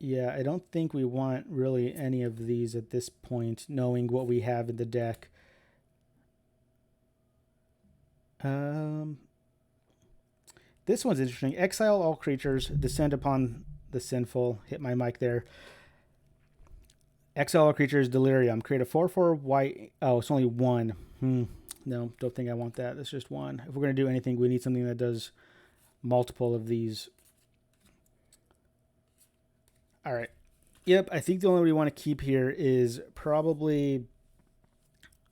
S1: Yeah, I don't think we want really any of these at this point, knowing what we have in the deck. This one's interesting. Exile all creatures, descend upon the sinful. Hit my mic there. Exile all creatures, Delirium. Create a 4/4 white. Oh, it's only 1. No, don't think I want that. It's just 1. If we're going to do anything, we need something that does multiple of these. All right. Yep, I think the only one we want to keep here is probably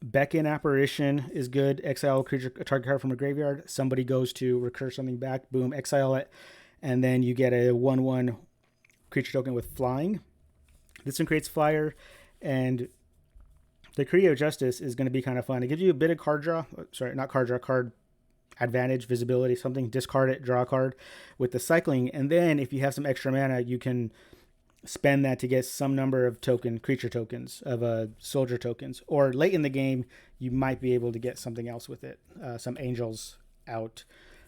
S1: Beckon Apparition is good. Exile creature, a target card from a graveyard. Somebody goes to recur something back. Boom, exile it. And then you get a 1/1 creature token with flying. This one creates flyer. And the Decree of Justice is going to be kind of fun. It gives you a bit of card draw. Sorry, not card draw, card advantage, visibility, something. Discard it, draw a card with the cycling. And then if you have some extra mana, you can spend that to get some number of creature tokens, of soldier tokens, or late in the game you might be able to get something else with it, some angels out.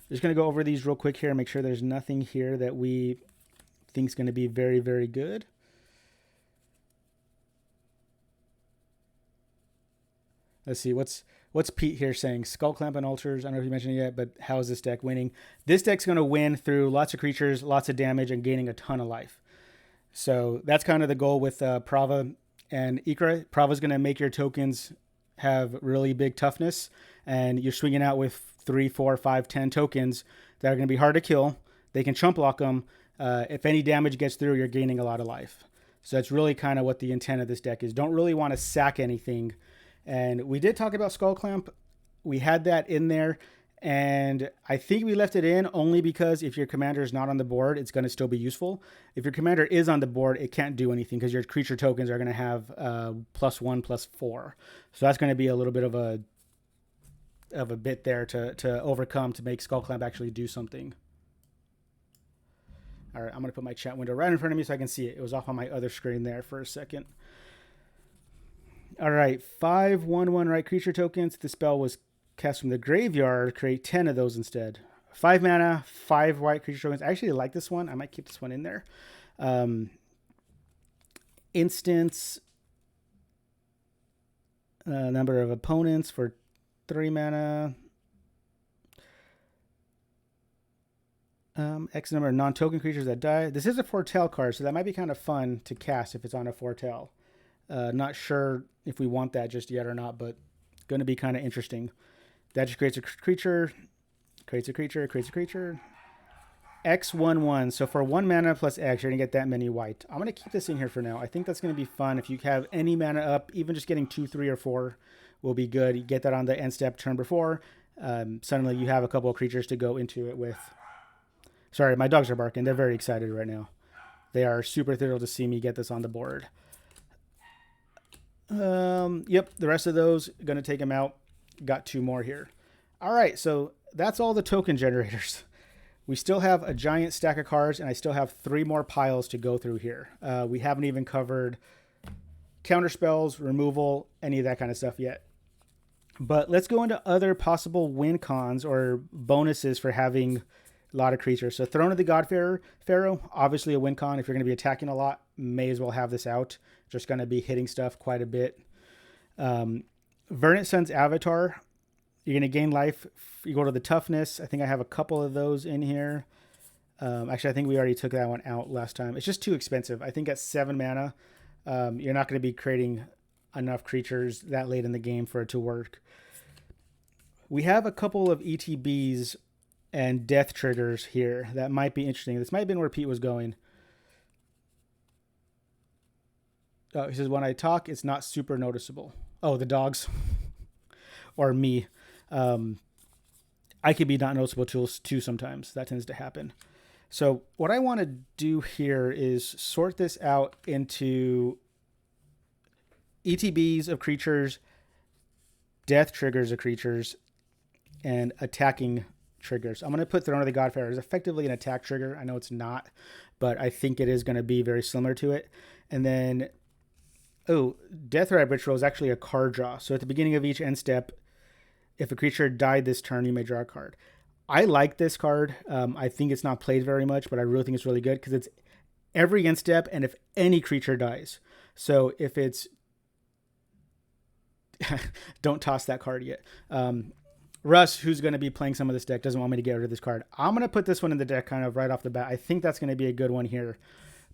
S1: Just going to go over these real quick here and make sure there's nothing here that we think is going to be very, very good. Let's see, what's Pete here saying? Skull Clamp and Altars. I don't know if you mentioned it yet, but how is this deck winning? This deck's going to win through lots of creatures, lots of damage, and gaining a ton of life. So that's kind of the goal with Prava and Ikra. Prava's going to make your tokens have really big toughness, and you're swinging out with 3, 4, 5, 10 tokens that are going to be hard to kill. They can chump block them. If any damage gets through, you're gaining a lot of life. So that's really kind of what the intent of this deck is. Don't really want to sack anything. And we did talk about Skull Clamp. We had that in there. And I think we left it in only because if your commander is not on the board, it's going to still be useful. If your commander is on the board, it can't do anything because your creature tokens are going to have +1/+4. So that's going to be a little bit of a bit there to overcome to make Skull Clamp actually do something. All right, I'm going to put my chat window right in front of me so I can see it. It was off on my other screen there for a second. All right, 5/1/1 right creature tokens. The spell was cast from the graveyard. Create 10 of those instead. 5 mana, 5 white creature tokens. I actually like this one. I might keep this one in there. Instance, number of opponents for 3 mana. X number of non-token creatures that die. This is a Foretell card, so that might be kind of fun to cast if it's on a Foretell. Not sure if we want that just yet or not, but going to be kind of interesting. That just creates a creature, creates a creature, creates a creature. X/1/1. So for 1 mana plus X, you're going to get that many white. I'm going to keep this in here for now. I think that's going to be fun. If you have any mana up, even just getting 2, 3, or 4 will be good. You get that on the end step turn before. Suddenly you have a couple of creatures to go into it with. Sorry, my dogs are barking. They're very excited right now. They are super thrilled to see me get this on the board. Yep, the rest of those, going to take them out. Got 2 more here. All right, so that's all the token generators. We still have a giant stack of cards, and I still have 3 more piles to go through here. We haven't even covered counter spells, removal, any of that kind of stuff yet. But let's go into other possible win cons or bonuses for having a lot of creatures. So Throne of the God-Pharaoh, obviously a win con. If you're going to be attacking a lot, may as well have this out. Just going to be hitting stuff quite a bit. Verdant Sun's Avatar. You're going to gain life. You go to the toughness. I think I have a couple of those in here. Actually, I think we already took that one out last time. It's just too expensive. I think at 7 mana, you're not going to be creating enough creatures that late in the game for it to work. We have a couple of ETBs and death triggers here that might be interesting. This might have been where Pete was going. Oh, he says, when I talk, it's not super noticeable. Oh, the dogs. Or me. I could be not noticeable too sometimes. That tends to happen. So what I want to do here is sort this out into ETBs of creatures, death triggers of creatures, and attacking triggers. I'm going to put Throne of the God-Pharaoh as effectively an attack trigger. I know it's not, but I think it is going to be very similar to it. And then, Deathrite Ritual is actually a card draw. So at the beginning of each end step, if a creature died this turn, you may draw a card. I like this card. I think it's not played very much, but I really think it's really good because it's every end step and if any creature dies. So if it's... Don't toss that card yet. Russ, who's going to be playing some of this deck, doesn't want me to get rid of this card. I'm going to put this one in the deck kind of right off the bat. I think that's going to be a good one here.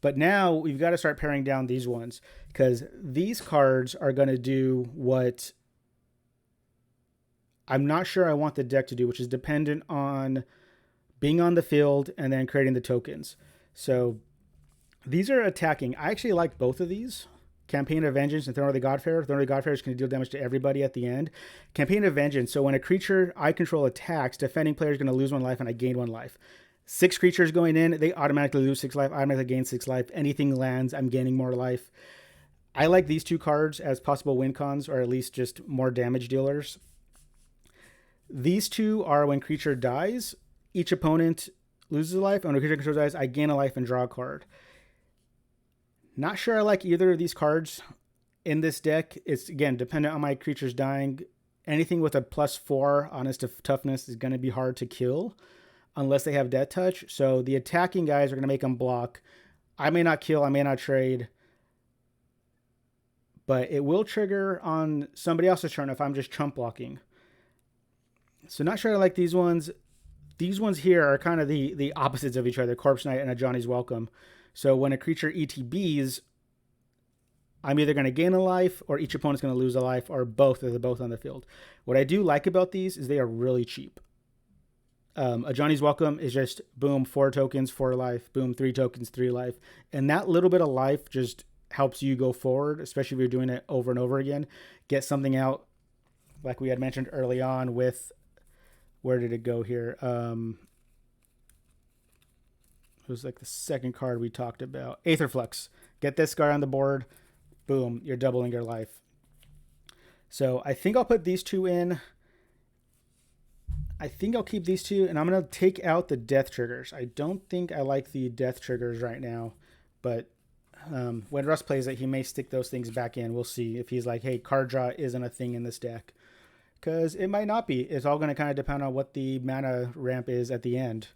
S1: But now we've got to start paring down these ones because these cards are going to do what I'm not sure I want the deck to do, which is dependent on being on the field and then creating the tokens. So these are attacking. I actually like both of these. Campaign of Vengeance and Throne of the God-Pharaoh. Throne of the God-Pharaoh is going to deal damage to everybody at the end. Campaign of Vengeance. So when a creature I control attacks, defending player is going to lose 1 life and I gain 1 life. 6 creatures going in, they automatically lose 6 life. I automatically gain 6 life. Anything lands, I'm gaining more life. I like these 2 cards as possible win cons, or at least just more damage dealers. These 2 are when creature dies, each opponent loses a life. And when a creature control dies, I gain a life and draw a card. Not sure I like either of these cards in this deck. It's, again, dependent on my creatures dying. Anything with a +4 honest to toughness is going to be hard to kill unless they have Death Touch. So the attacking guys are going to make them block. I may not kill, I may not trade, but it will trigger on somebody else's turn if I'm just chump blocking. So not sure I like these ones. These ones here are kind of the opposites of each other, Corpse Knight and a Johnny's Welcome. So when a creature ETBs, I'm either going to gain a life or each opponent's going to lose a life or both if they're both on the field. What I do like about these is they are really cheap. A Johnny's Welcome is just, boom, 4 tokens, 4 life, boom, 3 tokens, 3 life. And that little bit of life just helps you go forward, especially if you're doing it over and over again. Get something out, like we had mentioned early on with, where did it go here? It was like the second card we talked about. Aetherflux. Get this guy on the board. Boom, you're doubling your life. So I think I'll put these 2 in. I think I'll keep these 2, and I'm going to take out the death triggers. I don't think I like the death triggers right now, but When Russ plays it, he may stick those things back in. We'll see if he's like, hey, card draw isn't a thing in this deck. Because it might not be. It's all going to kind of depend on what the mana ramp is at the end.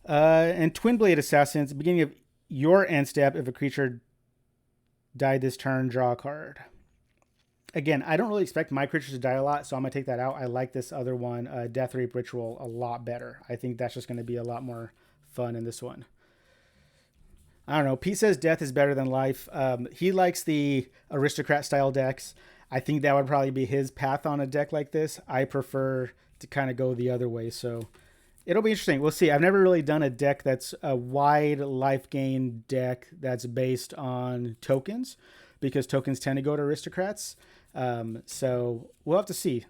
S1: And Twin Blade Assassins, beginning of your end step, if a creature died this turn, draw a card. Again, I don't really expect my creatures to die a lot, so I'm going to take that out. I like this other one, Death Rape Ritual, a lot better. I think that's just going to be a lot more fun in this one. I don't know. Pete says death is better than life. He likes the aristocrat style decks. I think that would probably be his path on a deck like this. I prefer to kind of go the other way. So it'll be interesting. We'll see. I've never really done a deck that's a wide life gain deck that's based on tokens, because tokens tend to go to aristocrats. So we'll have to see.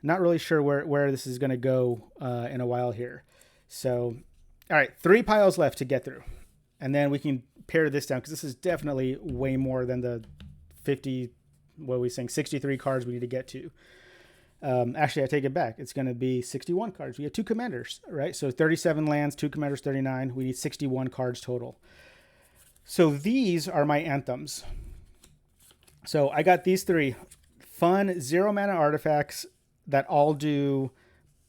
S1: Not really sure where this is going to go in a while here. So, all right, 3 piles left to get through. And then we can pare this down, because this is definitely way more than the 50, what are we saying, 63 cards we need to get to. Actually, I take it back. It's going to be 61 cards. We have 2 commanders, right? So 37 lands, 2 commanders, 39. We need 61 cards total. So these are my anthems. So I got these 3 fun 0 mana artifacts that all do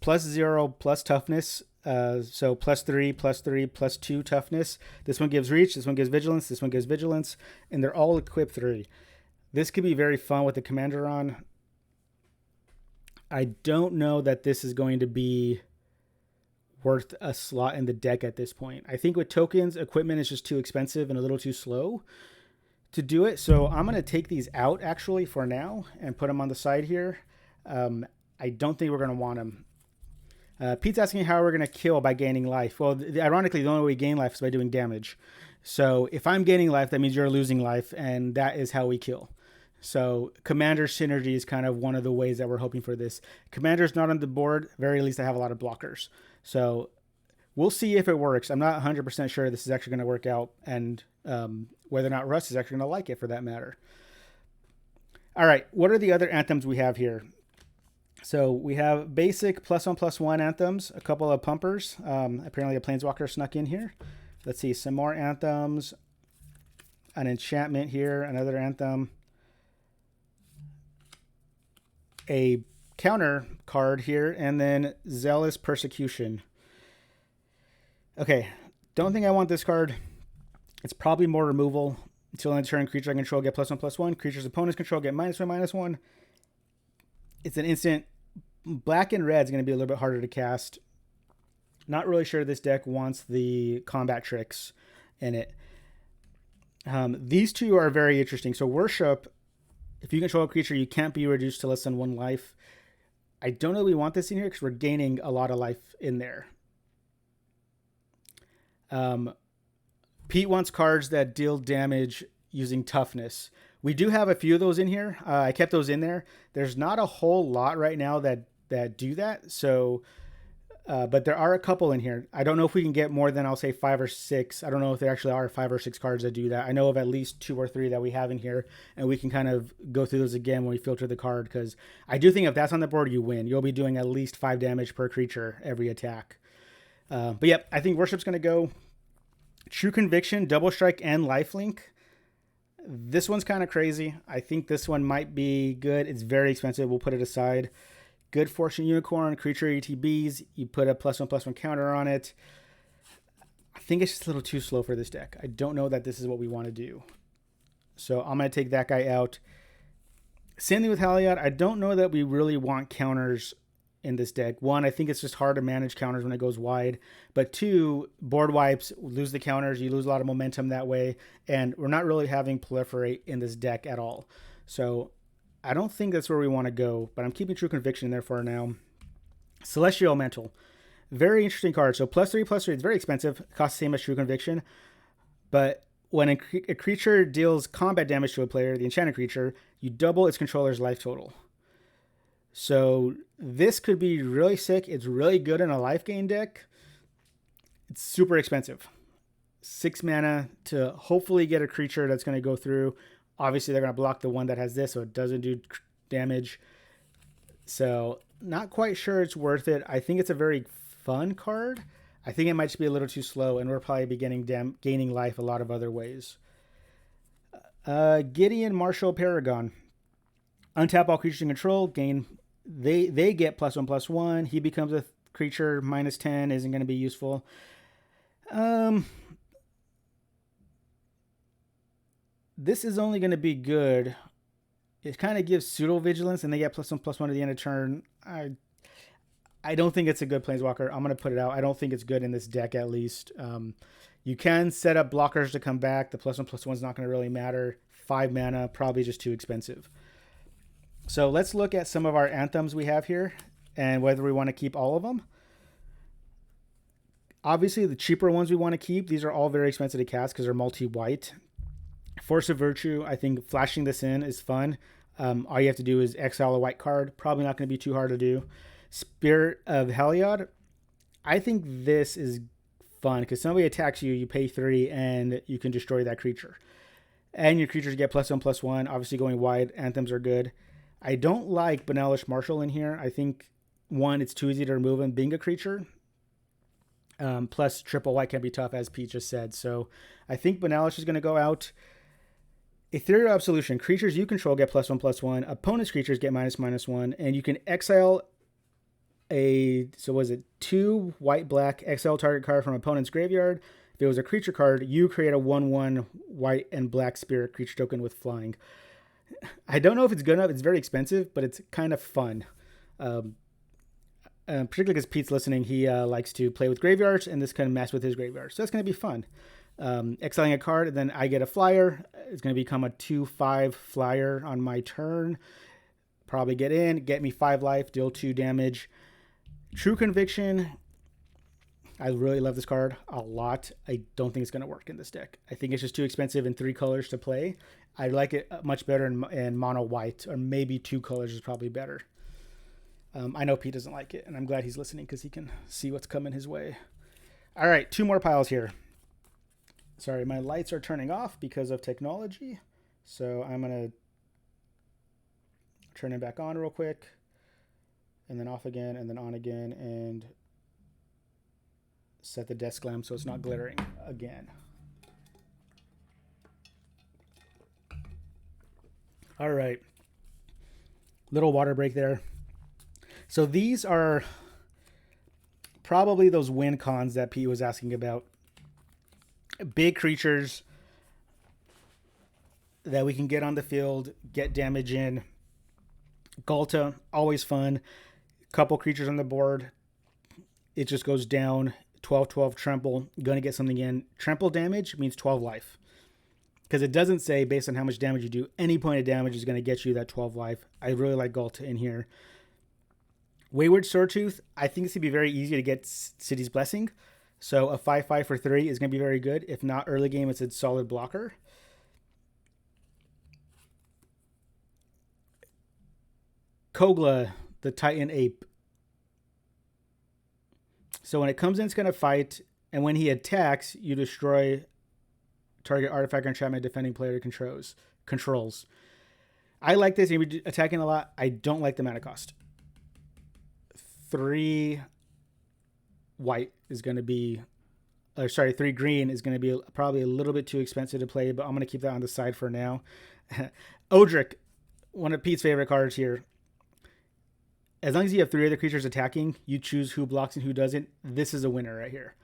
S1: +0 plus toughness. So +3, +3, +2 toughness. This one gives reach. This one gives vigilance. This one gives vigilance. And they're all equipped 3. This could be very fun with the commander on. I don't know that this is going to be worth a slot in the deck at this point. I think with tokens, equipment is just too expensive and a little too slow to do it. So I'm going to take these out actually for now and put them on the side here. I don't think we're going to want them. Pete's asking how we're going to kill by gaining life. Well, ironically, the only way we gain life is by doing damage. So if I'm gaining life, that means you're losing life, and that is how we kill. So Commander Synergy is kind of one of the ways that we're hoping for this. Commander's not on the board. Very least I have a lot of blockers. So we'll see if it works. I'm not 100% sure this is actually going to work out, and whether or not Russ is actually going to like it for that matter. All right, what are the other anthems we have here? So we have basic +1/+1 anthems, a couple of pumpers. Apparently a Planeswalker snuck in here. Let's see, some more anthems, an enchantment here, another anthem, a counter card here, and then Zealous Persecution. Okay, don't think I want this card. It's probably more removal. Until end turn, creature I control get +1/+1. Creatures opponents control get -1/-1. It's an instant. Black and red is going to be a little bit harder to cast. Not really sure this deck wants the combat tricks in it. These 2 are very interesting. So Worship, if you control a creature, you can't be reduced to less than 1 life. I don't know if we want this in here because we're gaining a lot of life in there. Pete wants cards that deal damage using toughness. We do have a few of those in here. I kept those in there. There's not a whole lot right now that do that. So, but there are a couple in here. I don't know if we can get more than, I'll say, 5 or 6. I don't know if there actually are 5 or 6 cards that do that. I know of at least 2 or 3 that we have in here, and we can kind of go through those again when we filter the card, because I do think if that's on the board, you win. You'll be doing at least 5 damage per creature every attack. But yep, I think Worship's going to go. True Conviction, Double Strike, and Lifelink. This one's kind of crazy. I think this one might be good. It's very expensive. We'll put it aside. Good Fortune Unicorn, creature ETBs. You put a +1/+1 counter on it. I think it's just a little too slow for this deck. I don't know that this is what we want to do. So I'm going to take that guy out. Same thing with Haliot. I don't know that we really want counters in this deck. 1, I think it's just hard to manage counters when it goes wide. But 2, board wipes, lose the counters. You lose a lot of momentum that way. And we're not really having proliferate in this deck at all. So I don't think that's where we want to go. But I'm keeping True Conviction in there for now. Celestial Elemental. Very interesting card. So +3/+3. It's very expensive. It costs the same as True Conviction. But when a creature deals combat damage to a player, the enchanted creature, you double its controller's life total. So this could be really sick. It's really good in a life gain deck. It's super expensive. 6 mana to hopefully get a creature that's going to go through. Obviously, they're going to block the one that has this, so it doesn't do damage. So not quite sure it's worth it. I think it's a very fun card. I think it might just be a little too slow, and we're probably beginning gaining life a lot of other ways. Gideon, Marshall, Paragon. Untap all creatures in control. Gain. They get +1/+1. He becomes a creature -10. Isn't going to be useful. This is only going to be good. It kind of gives pseudo vigilance, and they get +1/+1 at the end of turn. I don't think it's a good Planeswalker. I'm going to put it out. I don't think it's good in this deck, at least. You can set up blockers to come back. The +1/+1 is not going to really matter. 5 mana, probably just too expensive. So let's look at some of our anthems we have here and whether we want to keep all of them. Obviously, the cheaper ones we want to keep. These are all very expensive to cast because they're multi-white. Force of Virtue, I think flashing this in is fun. All you have to do is exile a white card. Probably not going to be too hard to do. Spirit of Heliod, I think this is fun because somebody attacks you, you pay 3, and you can destroy that creature. And your creatures get +1/+1. Obviously, going wide, anthems are good. I don't like Banalish Marshal in here. I think, one, it's too easy to remove him being a creature. Plus, triple white can be tough, as Pete just said. So I think Banalish is going to go out. Ethereal Absolution. Creatures you control get +1/+1. Opponent's creatures get -1/-1. And you can exile so was it 2 white-black, exile target card from opponent's graveyard. If it was a creature card, you create a 1/1 white and black spirit creature token with flying. I don't know if it's good enough. It's very expensive, but it's kind of fun. Particularly because Pete's listening, he likes to play with graveyards, and this can mess with his graveyard. So that's going to be fun. Exiling a card, and then I get a flyer. It's going to become a 2/5 flyer on my turn. Probably get in, get me 5 life, deal 2 damage. True Conviction. I really love this card a lot. I don't think it's going to work in this deck. I think it's just too expensive in 3 colors to play. I like it much better in mono white, or maybe 2 colors is probably better. I know Pete doesn't like it, and I'm glad he's listening because he can see what's coming his way. All right, 2 more piles here. Sorry, my lights are turning off because of technology. So I'm going to turn it back on real quick, and then off again, and then on again, and set the desk lamp so it's not glittering again. All right. Little water break there. So these are probably those win cons that Pete was asking about. Big creatures that we can get on the field, get damage in. Galta, always fun. Couple creatures on the board. It just goes down. 12/12 trample. Going to get something in. Trample damage means 12 life. Because it doesn't say based on how much damage you do, any point of damage is going to get you that 12 life. I really like Galta in here. Wayward Swordtooth, I think it's going to be very easy to get City's Blessing. So a 5/5 for 3 is going to be very good. If not early game, it's a solid blocker. Kogla, the Titan Ape. So when it comes in, it's going to fight. And when he attacks, you destroy target artifact or enchantment defending player controls. I like this. You'll be attacking a lot. I don't like the mana cost. 3 white is going to be, 3 green is going to be probably a little bit too expensive to play, but I'm going to keep that on the side for now. Odric, one of Pete's favorite cards here. As long as you have 3 other creatures attacking, you choose who blocks and who doesn't. This is a winner right here.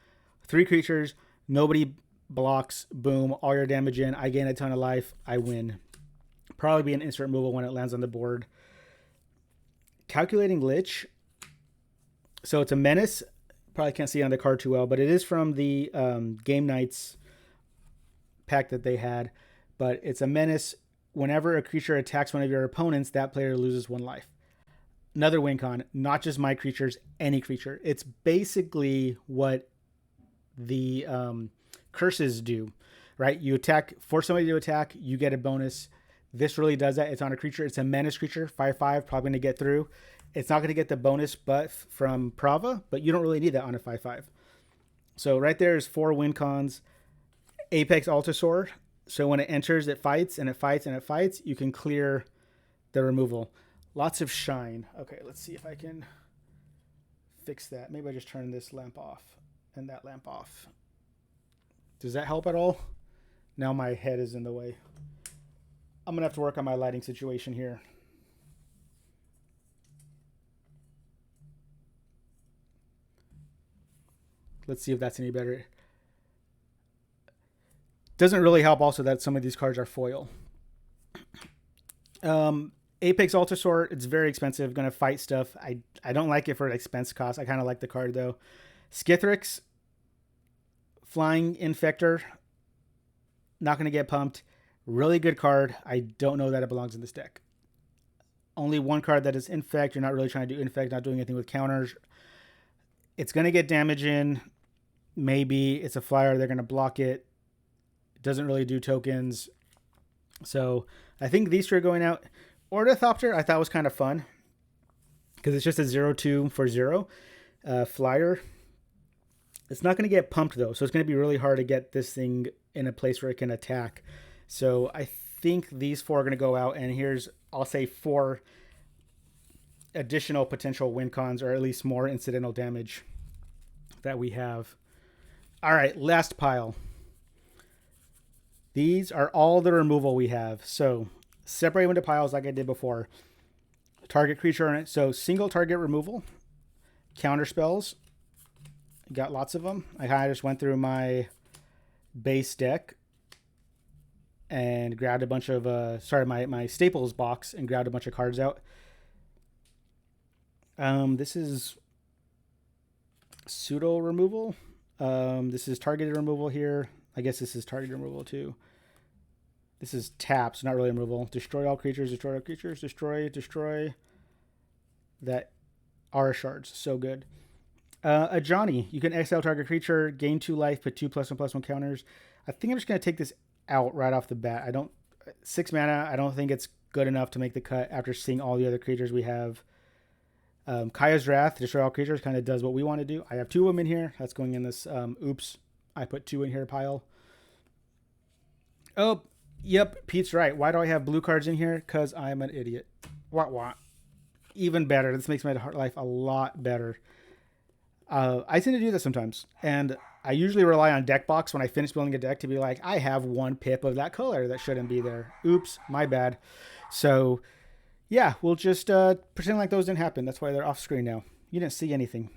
S1: 3 creatures, nobody blocks, boom, all your damage in. I gain a ton of life, I win. Probably be an instant removal when it lands on the board. Calculating Lich. So it's a menace. Probably can't see it on the card too well, but it is from the Game Nights pack that they had. But it's a menace. Whenever a creature attacks one of your opponents, that player loses 1 life. Another win con, not just my creatures, any creature. It's basically what the curses do, right? You attack, force somebody to attack, you get a bonus. This really does that. It's on a creature. It's a menace creature, 5/5, probably going to get through. It's not going to get the bonus buff from Prava, but you don't really need that on a 5/5. So right there is 4 win cons. Apex Altasaur. So when it enters, it fights, and it fights, and it fights. You can clear the removal. Lots of shine. Okay, let's see if I can fix that. Maybe I just turn this lamp off. and that lamp off. Does that help at all? Now my head is in the way. I'm going to have to work on my lighting situation here. Let's see if that's any better. Doesn't really help also that some of these cards are foil. Apex Altasaur, it's very expensive. Going to fight stuff. I don't like it for expense cost. I kind of like the card though. Skithrix, Flying Infector, not going to get pumped. Really good card. I don't know that it belongs in this deck. Only one card that is Infect. You're not really trying to do Infect, not doing anything with counters. It's going to get damage in. Maybe it's a flyer. They're going to block it. It doesn't really do tokens. So I think these two are going out. Ornithopter I thought was kind of fun because it's just a 0/2 for 0 flyer. It's not going to get pumped though, so it's going to be really hard to get this thing in a place where it can attack. So I think these four are going to go out, and here's, I'll say, 4 additional potential win cons, or at least more incidental damage that we have. All right, last pile. These are all the removal we have. So separate them into piles like I did before. Target creature on it. So single target removal. Counter spells. Got lots of them. I kind of just went through my base deck and grabbed a bunch of, my staples box and grabbed a bunch of cards out. This is pseudo removal. This is targeted removal here. I guess this is targeted removal too. This is taps, not really removal. Destroy all creatures, destroy all creatures, destroy that aura shards. So good. A Johnny, you can exile target creature, gain 2 life, put 2 +1/+1 counters. I think I'm just going to take this out right off the bat. 6 mana, I don't think it's good enough to make the cut after seeing all the other creatures we have. Kaya's Wrath, destroy all creatures, kind of does what we want to do. I have 2 of them in here. That's going in this, oops, I put 2 in here pile. Oh, yep, Pete's right. Why do I have blue cards in here? Because I'm an idiot. What? Even better. This makes my life a lot better. I tend to do this sometimes, and I usually rely on deck box when I finish building a deck to be like, I have 1 pip of that color that shouldn't be there. Oops, my bad. So yeah, we'll just pretend like those didn't happen. That's why they're off screen now. You didn't see anything.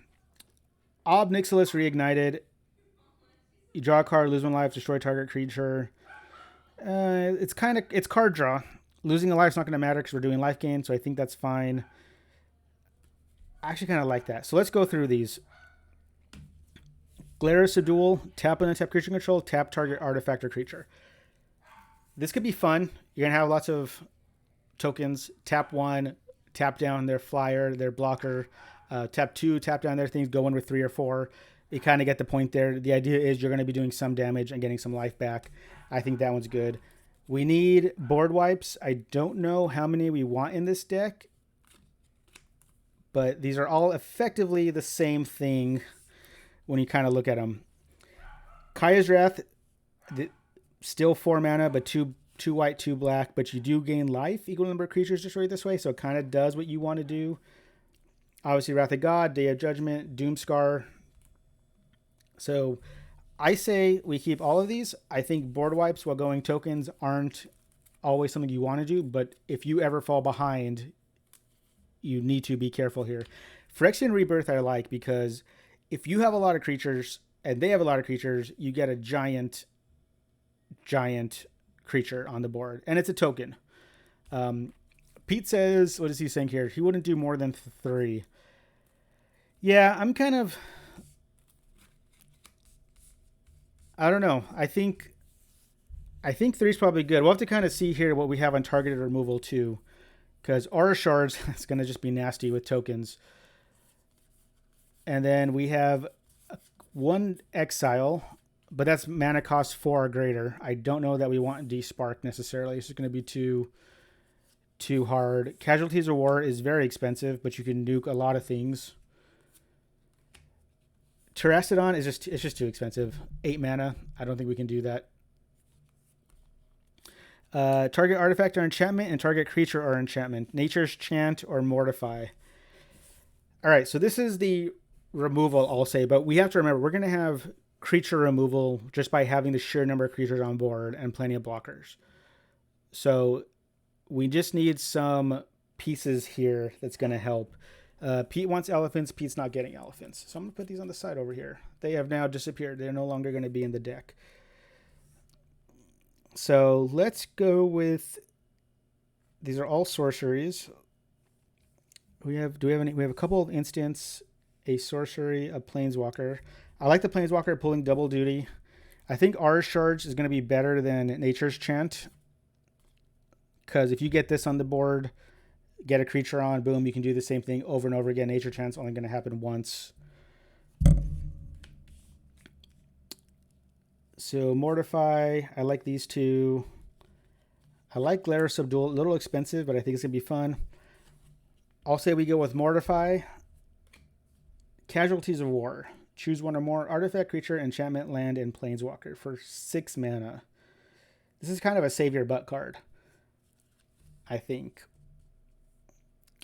S1: Ob Nixilis Reignited. You draw a card, lose 1 life, destroy target creature. It's card draw. Losing a life is not going to matter because we're doing life gain, so I think that's fine. I actually kind of like that. So let's go through these. Glare Subdual, tap and untap creature control, tap target artifact or creature. This could be fun. You're going to have lots of tokens. Tap 1, tap down their flyer, their blocker. Tap 2, tap down their things, go in with 3 or 4. You kind of get the point there. The idea is you're going to be doing some damage and getting some life back. I think that one's good. We need board wipes. I don't know how many we want in this deck, but these are all effectively the same thing when you kind of look at them. Kaya's Wrath, still 4 mana, but 2 white, 2 black, but you do gain life, equal number of creatures destroyed this way, so it kind of does what you want to do. Obviously, Wrath of God, Day of Judgment, Doomscar. So I say we keep all of these. I think board wipes while going tokens aren't always something you want to do, but if you ever fall behind, you need to be careful here. Phyrexian Rebirth I like because if you have a lot of creatures and they have a lot of creatures, you get a giant creature on the board, and it's a token. Pete says, what is he saying here? He wouldn't do more than 3. Yeah, I'm kind of, I don't know. I think 3 is probably good. We'll have to kind of see here what we have on targeted removal too, because Aura Shards is going to just be nasty with tokens. And then we have 1 Exile, but that's mana cost 4 or greater. I don't know that we want Despark necessarily. It's just going to be too hard. Casualties of War is very expensive, but you can nuke a lot of things. Terrastodon is just too expensive. 8 mana. I don't think we can do that. Target artifact or enchantment and target creature or enchantment. Nature's Chant or Mortify. All right, so this is the removal, I'll say, but we have to remember we're going to have creature removal just by having the sheer number of creatures on board and plenty of blockers. So we just need some pieces here that's going to help. Pete wants elephants. Pete's not getting elephants. So I'm going to put these on the side over here. They have now disappeared. They're no longer going to be in the deck. So let's go with, these are all sorceries. We have a couple of instants, a sorcery, a planeswalker. I like the planeswalker pulling double duty. I think Aura's Charge is going to be better than Nature's Chant. Because if you get this on the board, get a creature on, boom, you can do the same thing over and over again. Nature Chant's only going to happen once. So Mortify, I like these two. I like Glare Subdual, a little expensive, but I think it's going to be fun. I'll say we go with Mortify. Casualties of War. Choose one or more artifact, creature, enchantment, land, and planeswalker for 6 mana. This is kind of a save your butt card, I think.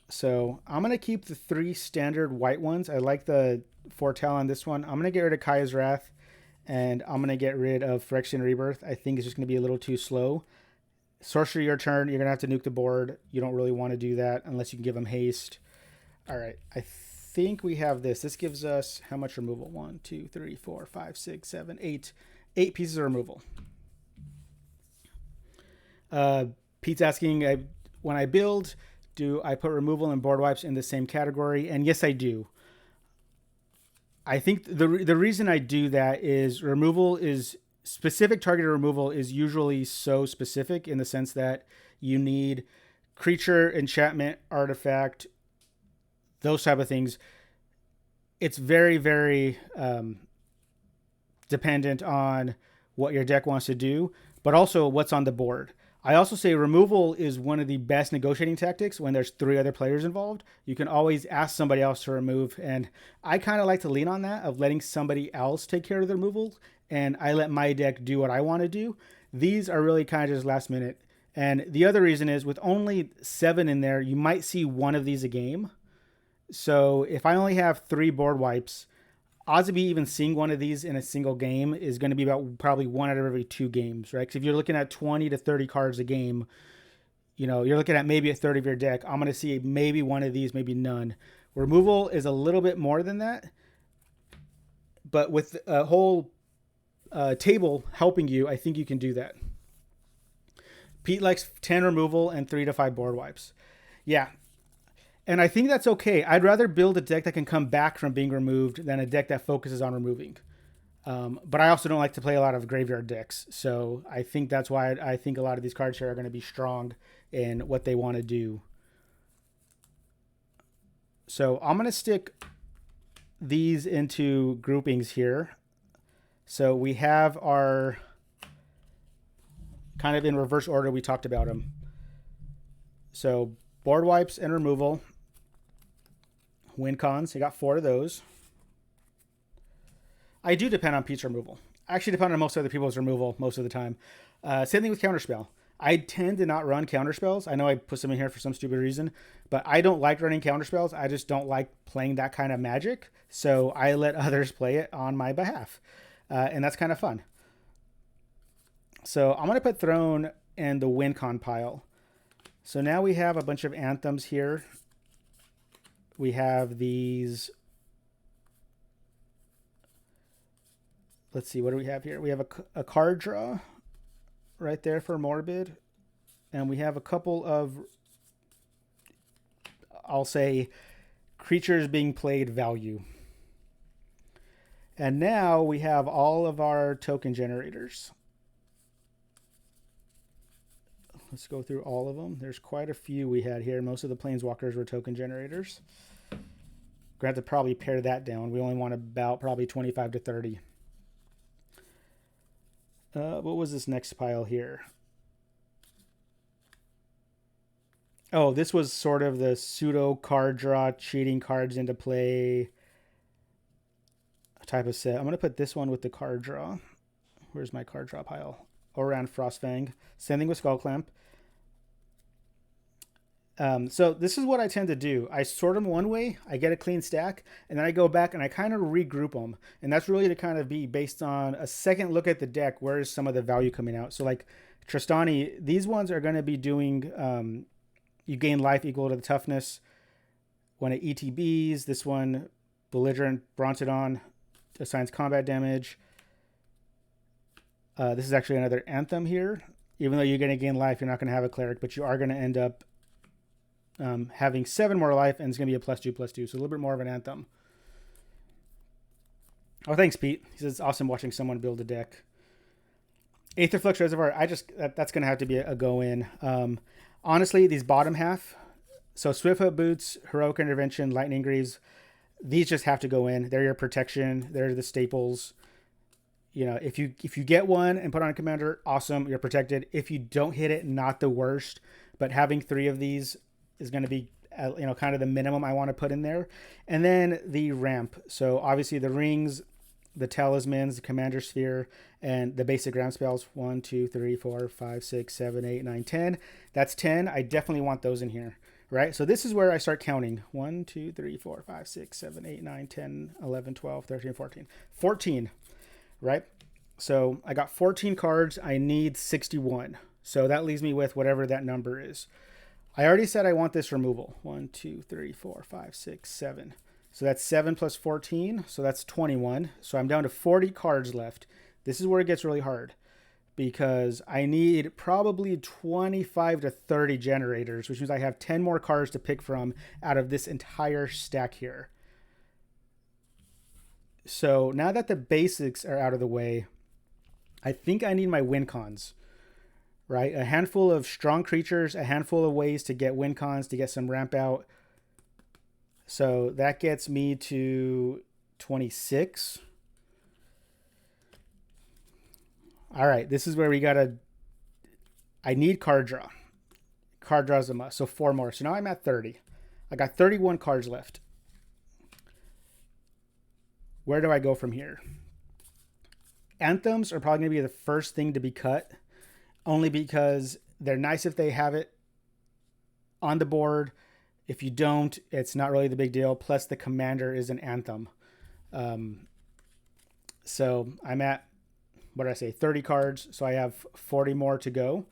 S1: So I'm going to keep the 3 standard white ones. I like the Foretell on this one. I'm going to get rid of Kaya's Wrath, and I'm going to get rid of Phyrexian Rebirth. I think it's just going to be a little too slow. Sorcery your turn. You're going to have to nuke the board. You don't really want to do that unless you can give them haste. All right. I think we have this. This gives us how much removal? 1, 2, 3, 4, 5, 6, 7, 8. 8 pieces of removal. Pete's asking, when I build, do I put removal and board wipes in the same category? And yes, I do. I think the reason I do that is removal is specific targeted removal is usually so specific in the sense that you need creature, enchantment, artifact, those type of things. It's very, very dependent on what your deck wants to do, but also what's on the board. I also say removal is one of the best negotiating tactics when there's 3 other players involved. You can always ask somebody else to remove, and I kind of like to lean on that of letting somebody else take care of the removal, and I let my deck do what I want to do. These are really kind of just last minute. And the other reason is with only 7 in there, you might see 1 of these a game. So if I only have 3 board wipes, odds of me even seeing 1 of these in a single game is going to be about probably 1 out of every 2 games, right? Because if you're looking at 20 to 30 cards a game, you know, you're looking at maybe a third of your deck. I'm going to see maybe 1 of these, maybe none. Removal is a little bit more than that. But with a whole table helping you, I think you can do that. Pete likes 10 removal and 3 to 5 board wipes. Yeah. And I think that's okay. I'd rather build a deck that can come back from being removed than a deck that focuses on removing. But I also don't like to play a lot of graveyard decks. So I think that's why I think a lot of these cards here are going to be strong in what they want to do. So I'm going to stick these into groupings here. So we have our, kind of in reverse order, we talked about them. So board wipes and removal. Win cons, I got 4 of those. I do depend on Pete's removal. I actually depend on most other people's removal most of the time. Same thing with Counterspell. I tend to not run Counterspells. I know I put some in here for some stupid reason, but I don't like running Counterspells. I just don't like playing that kind of magic. So I let others play it on my behalf. And that's kind of fun. So I'm going to put Throne in the win con pile. So now we have a bunch of anthems here. We have these. Let's see, what do we have here? We have a card draw right there for Morbid. And we have a couple of, I'll say, creatures being played value. And now we have all of our token generators. Let's go through all of them. There's quite a few we had here. Most of the Planeswalkers were token generators. We're going to have to probably pare that down. We only want about probably 25 to 30. What was this next pile here? Oh, this was sort of the pseudo card draw, cheating cards into play type of set. I'm going to put this one with the card draw. Where's my card draw pile? Around Frostfang. Same thing with Skullclamp. So this is what I tend to do. I sort them one way, I get a clean stack, and then I go back and I kind of regroup them. And that's really to kind of be based on a second look at the deck. Where is some of the value coming out? So like Tristani, these ones are going to be doing, you gain life equal to the toughness. When it ETBs, this one, Belligerent Brontodon, assigns combat damage. This is actually another Anthem here. Even though you're going to gain life, you're not going to have a Cleric, but you are going to end up having 7 more life, and it's going to be a +2/+2, so a little bit more of an Anthem. Oh, thanks, Pete. He says it's awesome watching someone build a deck. Aetherflux Reservoir, that's going to have to be a go-in. Honestly, these bottom half, so Swiftfoot Boots, Heroic Intervention, Lightning Greaves, these just have to go in. They're your protection. They're the staples. You know, if you get one and put on a commander, awesome, you're protected. If you don't hit it, not the worst, but having 3 of these is going to be, kind of the minimum I want to put in there. And then the ramp. So obviously the rings, the talismans, the commander sphere, and the basic ramp spells. 1, 2, 3, 4, 5, 6, 7, 8, 9, 10. That's 10. I definitely want those in here, right? So this is where I start counting. 1, 2, 3, 4, 5, 6, 7, 8, 9, 10, 11, 12, 13, 14. 14, right? So I got 14 cards. I need 61. So that leaves me with whatever that number is. I already said I want this removal. 1, 2, 3, 4, 5, 6, 7. So that's 7 plus 14. So that's 21. So I'm down to 40 cards left. This is where it gets really hard because I need probably 25 to 30 generators, which means I have 10 more cards to pick from out of this entire stack here. So now that the basics are out of the way, I think I need my win cons. Right? A handful of strong creatures, a handful of ways to get win cons, to get some ramp out. So that gets me to 26. All right, this is where I need card draw. Card draw is a must, so 4 more. So now I'm at 30. I got 31 cards left. Where do I go from here? Anthems are probably going to be the first thing to be cut. Only because they're nice if they have it on the board. If you don't, it's not really the big deal. Plus, the commander is an Anthem. So I'm at, 30 cards. So I have 40 more to go.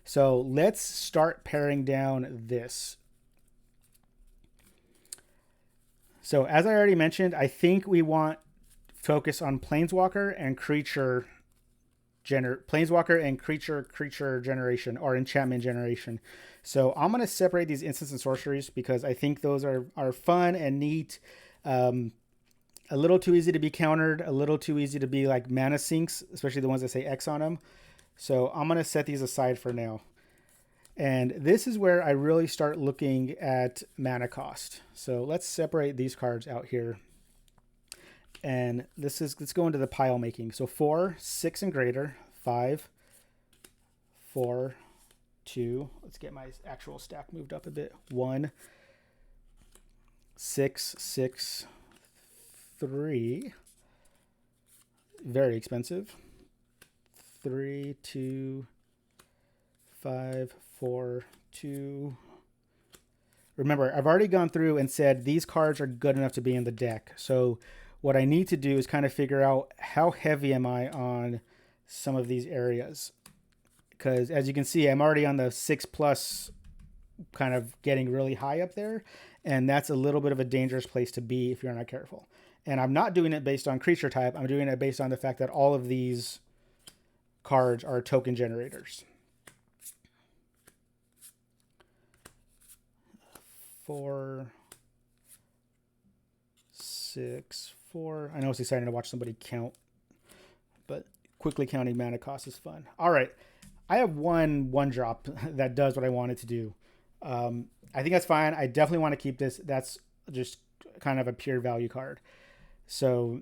S1: So let's start paring down this. So as I already mentioned, I think we want focus on Planeswalker and creature generation or enchantment generation. So I'm going to separate these instants and sorceries because I think those are fun and neat. A little too easy to be countered, a little too easy to be like mana sinks, especially the ones that say X on them. So I'm going to set these aside for now. And this is where I really start looking at mana cost. So let's separate these cards out here. And let's go into the pile making. So 4, 6 and greater, 5, 4, 2. Let's get my actual stack moved up a bit. 1, 6, 6, 3. Very expensive. 3, 2, 5, 4, 2. Remember, I've already gone through and said these cards are good enough to be in the deck. So what I need to do is kind of figure out how heavy am I on some of these areas. Because as you can see, I'm already on the 6+, kind of getting really high up there. And that's a little bit of a dangerous place to be if you're not careful. And I'm not doing it based on creature type. I'm doing it based on the fact that all of these cards are token generators. 4, 6, 4. I know it's exciting to watch somebody count, but quickly counting mana cost is fun. All right. I have one drop that does what I want it to do. I think that's fine. I definitely want to keep this. That's just kind of a pure value card. So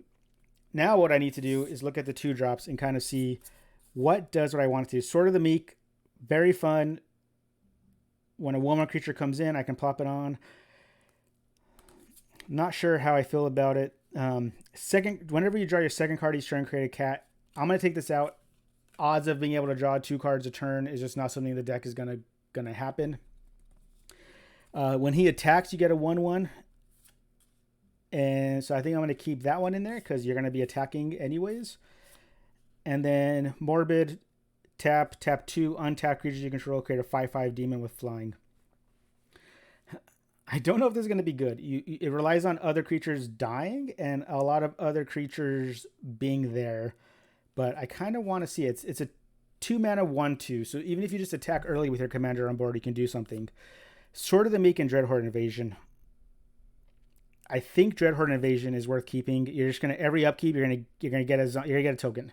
S1: now what I need to do is look at the 2 drops and kind of see what does what I want it to do. Sword of the Meek, very fun. When a woman creature comes in, I can plop it on. Not sure how I feel about it. Whenever you draw your second card each turn, create a cat. I'm going to take this out. Odds of being able to draw 2 cards a turn is just not something the deck is going to happen. When he attacks, you get a 1/1. And so I think I'm going to keep that one in there because you're going to be attacking anyways. And then Morbid, tap 2, untap creatures you control, create a 5/5 demon with flying. I don't know if this is going to be good. It relies on other creatures dying and a lot of other creatures being there. But I kind of want to see it. It's a 2 mana 1/2. So even if you just attack early with your commander on board, you can do something. Sword of the Meek and Dreadhorn Invasion. I think Dreadhorn Invasion is worth keeping. You're just gonna every upkeep you're gonna get a token.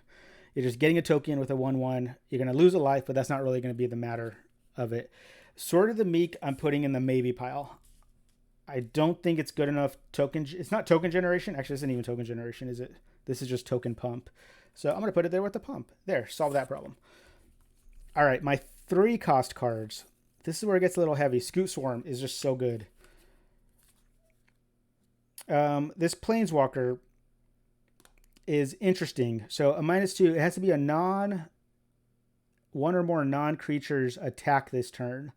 S1: You're just getting a token with a 1/1. You're gonna lose a life, but that's not really gonna be the matter of it. Sword of the Meek, I'm putting in the maybe pile. I don't think it's good enough token. It's not token generation. Actually, this isn't even token generation, is it? This is just token pump. So I'm gonna put it there with the pump. There, solve that problem. All right, my 3 cost cards. This is where it gets a little heavy. Scoot Swarm is just so good. This Planeswalker is interesting. So a -2, it has to be a one or more non-creatures attack this turn.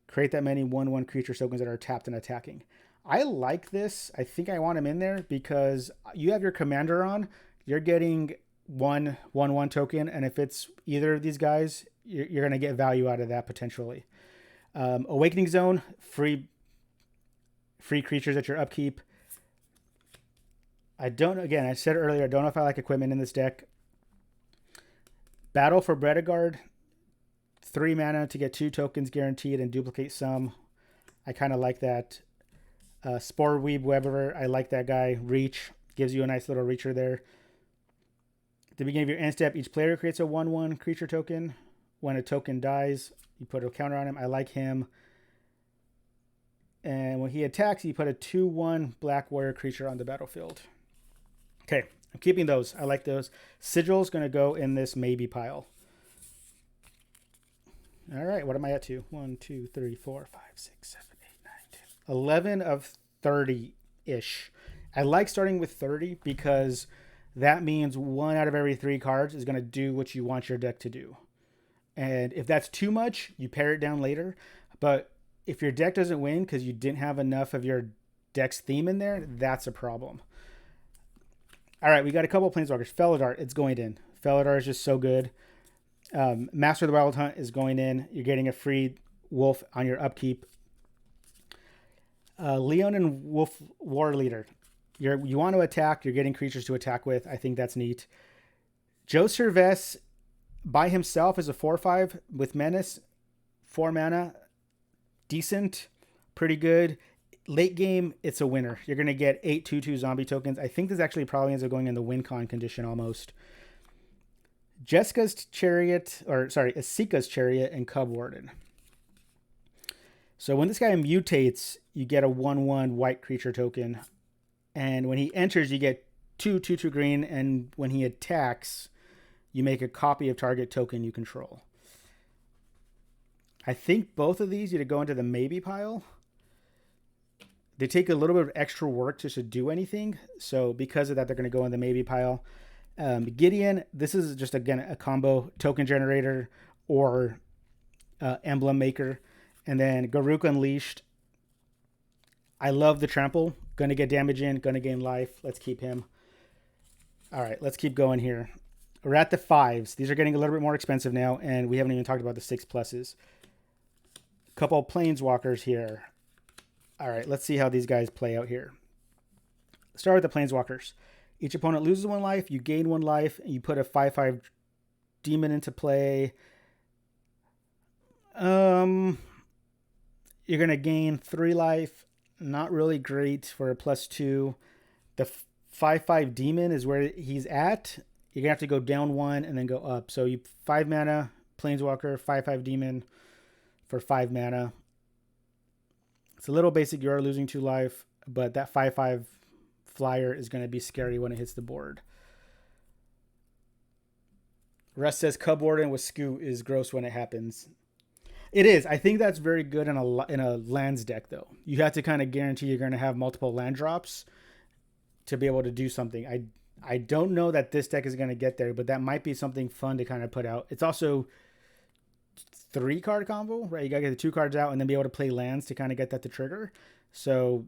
S1: Create that many 1/1 creature tokens that are tapped and attacking. I like this. I think I want him in there because you have your commander on. You're getting 1/1 token, and if it's either of these guys, you're going to get value out of that potentially. Awakening Zone, free creatures at your upkeep. I said earlier, I don't know if I like equipment in this deck. Battle for Bredeguard, 3 mana to get 2 tokens guaranteed and duplicate some. I kind of like that. Spore Weeb Weber, I like that guy. Reach, gives you a nice little reacher there. At the beginning of your end step, each player creates a 1/1 creature token. When a token dies, you put a counter on him. I like him. And when he attacks, you put a 2/1 Black Warrior creature on the battlefield. Okay, I'm keeping those. I like those. Sigil's going to go in this maybe pile. All right, what am I at to? 1, 2, 3, 4, 5, 6, 7, 8, 9, 10. 11 of 30-ish. I like starting with 30 because that means 1 out of every 3 cards is going to do what you want your deck to do. And if that's too much, you pare it down later. But if your deck doesn't win because you didn't have enough of your deck's theme in there, that's a problem. All right, we got a couple of Planeswalkers. Felidar, it's going in. Felidar is just so good. Master of the Wild Hunt is going in. You're getting a free wolf on your upkeep. Leon and Wolf War Leader. You want to attack. You're getting creatures to attack with. I think that's neat. Joe Cervez by himself is a 4/5 with Menace. 4 mana. Decent. Pretty good. Late game, it's a winner. You're going to get 8 2/2 zombie tokens. I think this actually probably ends up going in the win con condition almost. Esika's Chariot and Cub Warden. So when this guy mutates, you get a 1/1 white creature token. And when he enters, you get 2 2/2 green. And when he attacks, you make a copy of target token you control. I think both of these need to go into the maybe pile. They take a little bit of extra work just to do anything. So because of that, they're going to go in the maybe pile. Gideon, this is just, again, a combo token generator or emblem maker. And then Garuk Unleashed. I love the trample. Going to get damage in, going to gain life. Let's keep him. All right, let's keep going here. We're at the 5s. These are getting a little bit more expensive now, and we haven't even talked about the 6+. Couple of Planeswalkers here. All right, let's see how these guys play out here. Start with the Planeswalkers. Each opponent loses 1 life, you gain 1 life, and you put a 5/5 demon into play. You're going to gain 3 life. Not really great for a +2. The 5/5 demon is where he's at. You're going to have to go down 1 and then go up. So you 5 mana, Planeswalker, 5/5 demon for 5 mana. It's a little basic. You are losing 2 life, but that 5/5 flyer is going to be scary when it hits the board. Russ says Cub Warden with Scoot is gross when it happens. It is. I think that's very good in a lands deck, though. You have to kind of guarantee you're going to have multiple land drops to be able to do something. I don't know that this deck is going to get there, but that might be something fun to kind of put out. It's also 3-card combo, right? You gotta get the 2 cards out and then be able to play lands to kind of get that to trigger. So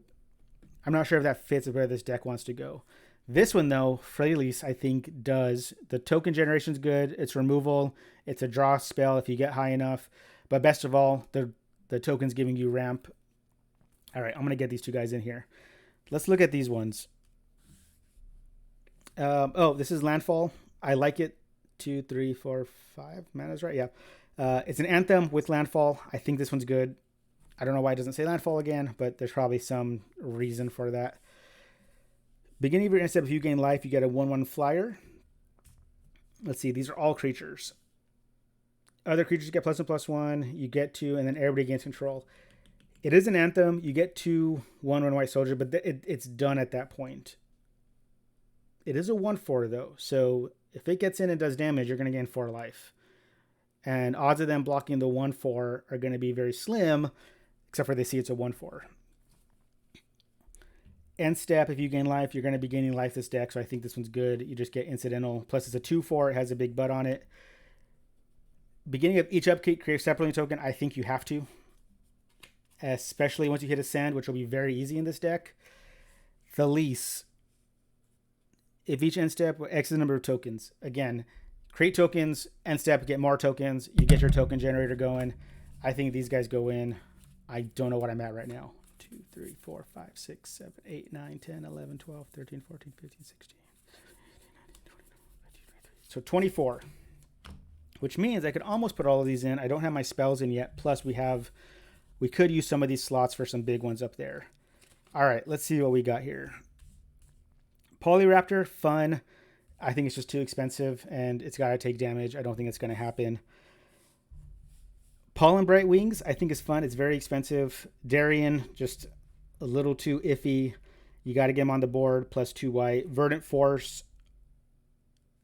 S1: I'm not sure if that fits where this deck wants to go. This one, though, Freylease, I think, does. The token generation is good. It's removal. It's a draw spell if you get high enough. But best of all, the token's giving you ramp. All right, I'm going to get these 2 guys in here. Let's look at these ones. This is Landfall. I like it. 2, 3, 4, 5 mana's right? Yeah. It's an Anthem with Landfall. I think this one's good. I don't know why it doesn't say Landfall again, but there's probably some reason for that. Beginning of your end step, if you gain life, you get a 1/1 flyer. Let's see, these are all creatures. Other creatures get +1/+1. You get 2, and then everybody gains control. It is an Anthem. You get 2 1/1 white soldier, but it's done at that point. It is a 1/4 though, so if it gets in and does damage, you're going to gain 4 life. And odds of them blocking the 1/4 are going to be very slim, except for they see it's a 1/4. End step, if you gain life, you're going to be gaining life this deck, so I think this one's good. You just get incidental. Plus, it's a 2/4. It has a big butt on it. Beginning of each upkeep, create a sapling token. I think you have to, especially once you hit Ascend, which will be very easy in this deck. The lease. If each end step, X is the number of tokens. Again, create tokens, end step, get more tokens. You get your token generator going. I think these guys go in. I don't know what I'm at right now. 2, 3, 4, 5, 6, 7, 8, 9, 10, 11, 12, 13, 14, 15, 16. So 24. Which means I could almost put all of these in. I don't have my spells in yet. Plus we could use some of these slots for some big ones up there. All right, let's see what we got here. Polyraptor, fun. I think it's just too expensive and it's got to take damage. I don't think it's going to happen. Pollen Bright Wings, I think is fun. It's very expensive. Darien, just a little too iffy. You got to get him on the board, +2 white. Verdant Force,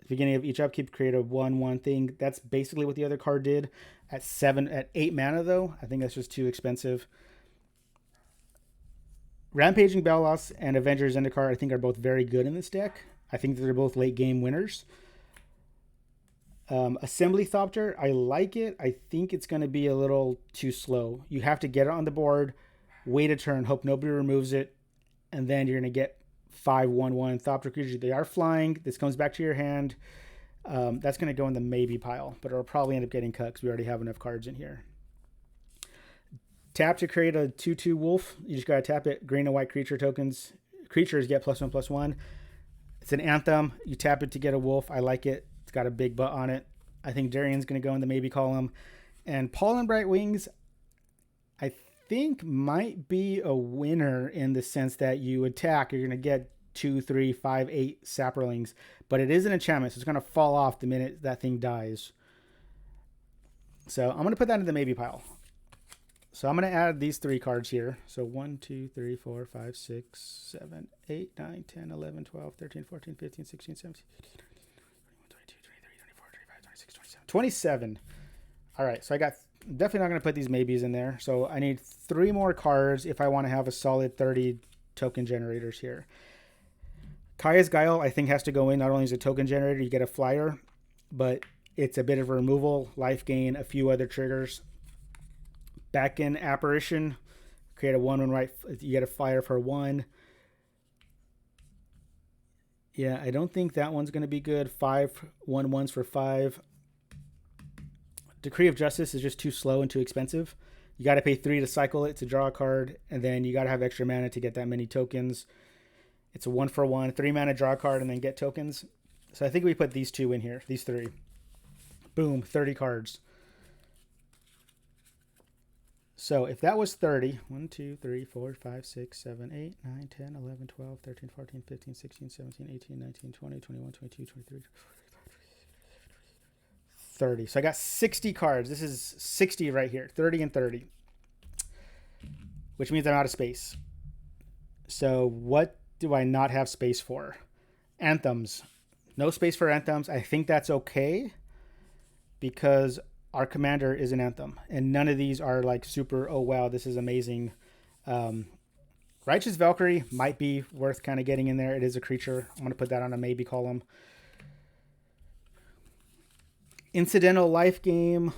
S1: at the beginning of each upkeep, create a 1/1 thing. That's basically what the other card did. At 8 mana, though, I think that's just too expensive. Rampaging Bellows and Avengers Zendikar, I think, are both very good in this deck. I think they're both late game winners. Assembly Thopter, I like it. I think it's going to be a little too slow. You have to get it on the board, wait a turn, hope nobody removes it, and then you're going to get 5/1/1 Thopter creatures. They are flying. This comes back to your hand. That's going to go in the maybe pile, but it'll probably end up getting cut because we already have enough cards in here. Tap to create a 2/2 wolf. You just got to tap it. Green and white creature tokens. Creatures get +1/+1. It's an Anthem. You tap it to get a wolf. I like it. It's got a big butt on it. I think Darian's going to go in the maybe column. And Pollen Bright Wings, I think, might be a winner in the sense that you attack. You're going to get 2, 3, 5, 8 Saprolings. But it is an enchantment, so it's going to fall off the minute that thing dies. So I'm going to put that in the maybe pile. So I'm going to add these 3 cards here. So 1, 2, 3, 4, 5, 6, 7, 8, 9, 10, 11, 12, 13, 14, 15, 16, 17, 18, 19, 20, 22, 23, 24, 25, 26, 27. 27. All right, so I got definitely not going to put these maybes in there. So I need 3 more cards if I want to have a solid 30 token generators here. Kaya's Guile, I think, has to go in. Not only as a token generator, you get a flyer, but it's a bit of a removal, life gain, a few other triggers. Back in Apparition, create a 1/1 right. You get a flyer for 1. Yeah, I don't think that one's going to be good. 5 1/1s for 5. Decree of Justice is just too slow and too expensive. You got to pay 3 to cycle it to draw a card, and then you got to have extra mana to get that many tokens. It's a 1/1, 3 mana draw a card, and then get tokens. So I think we put these 2 in here, these 3. Boom, 30 cards. So if that was 30, 1, 2, 3, 4, 5, 6, 7, 8, 9, 10, 11, 12, 13, 14, 15, 16, 17, 18, 19, 20, 21, 22, 23, 30. So I got 60 cards. This is 60 right here, 30 and 30, which means I'm out of space. So what do I not have space for? Anthems. No space for anthems. I think that's okay because our commander is an Anthem, and none of these are like super, oh wow, this is amazing. Righteous Valkyrie might be worth kind of getting in there. It is a creature. I'm going to put that on a maybe column. Incidental Life Game.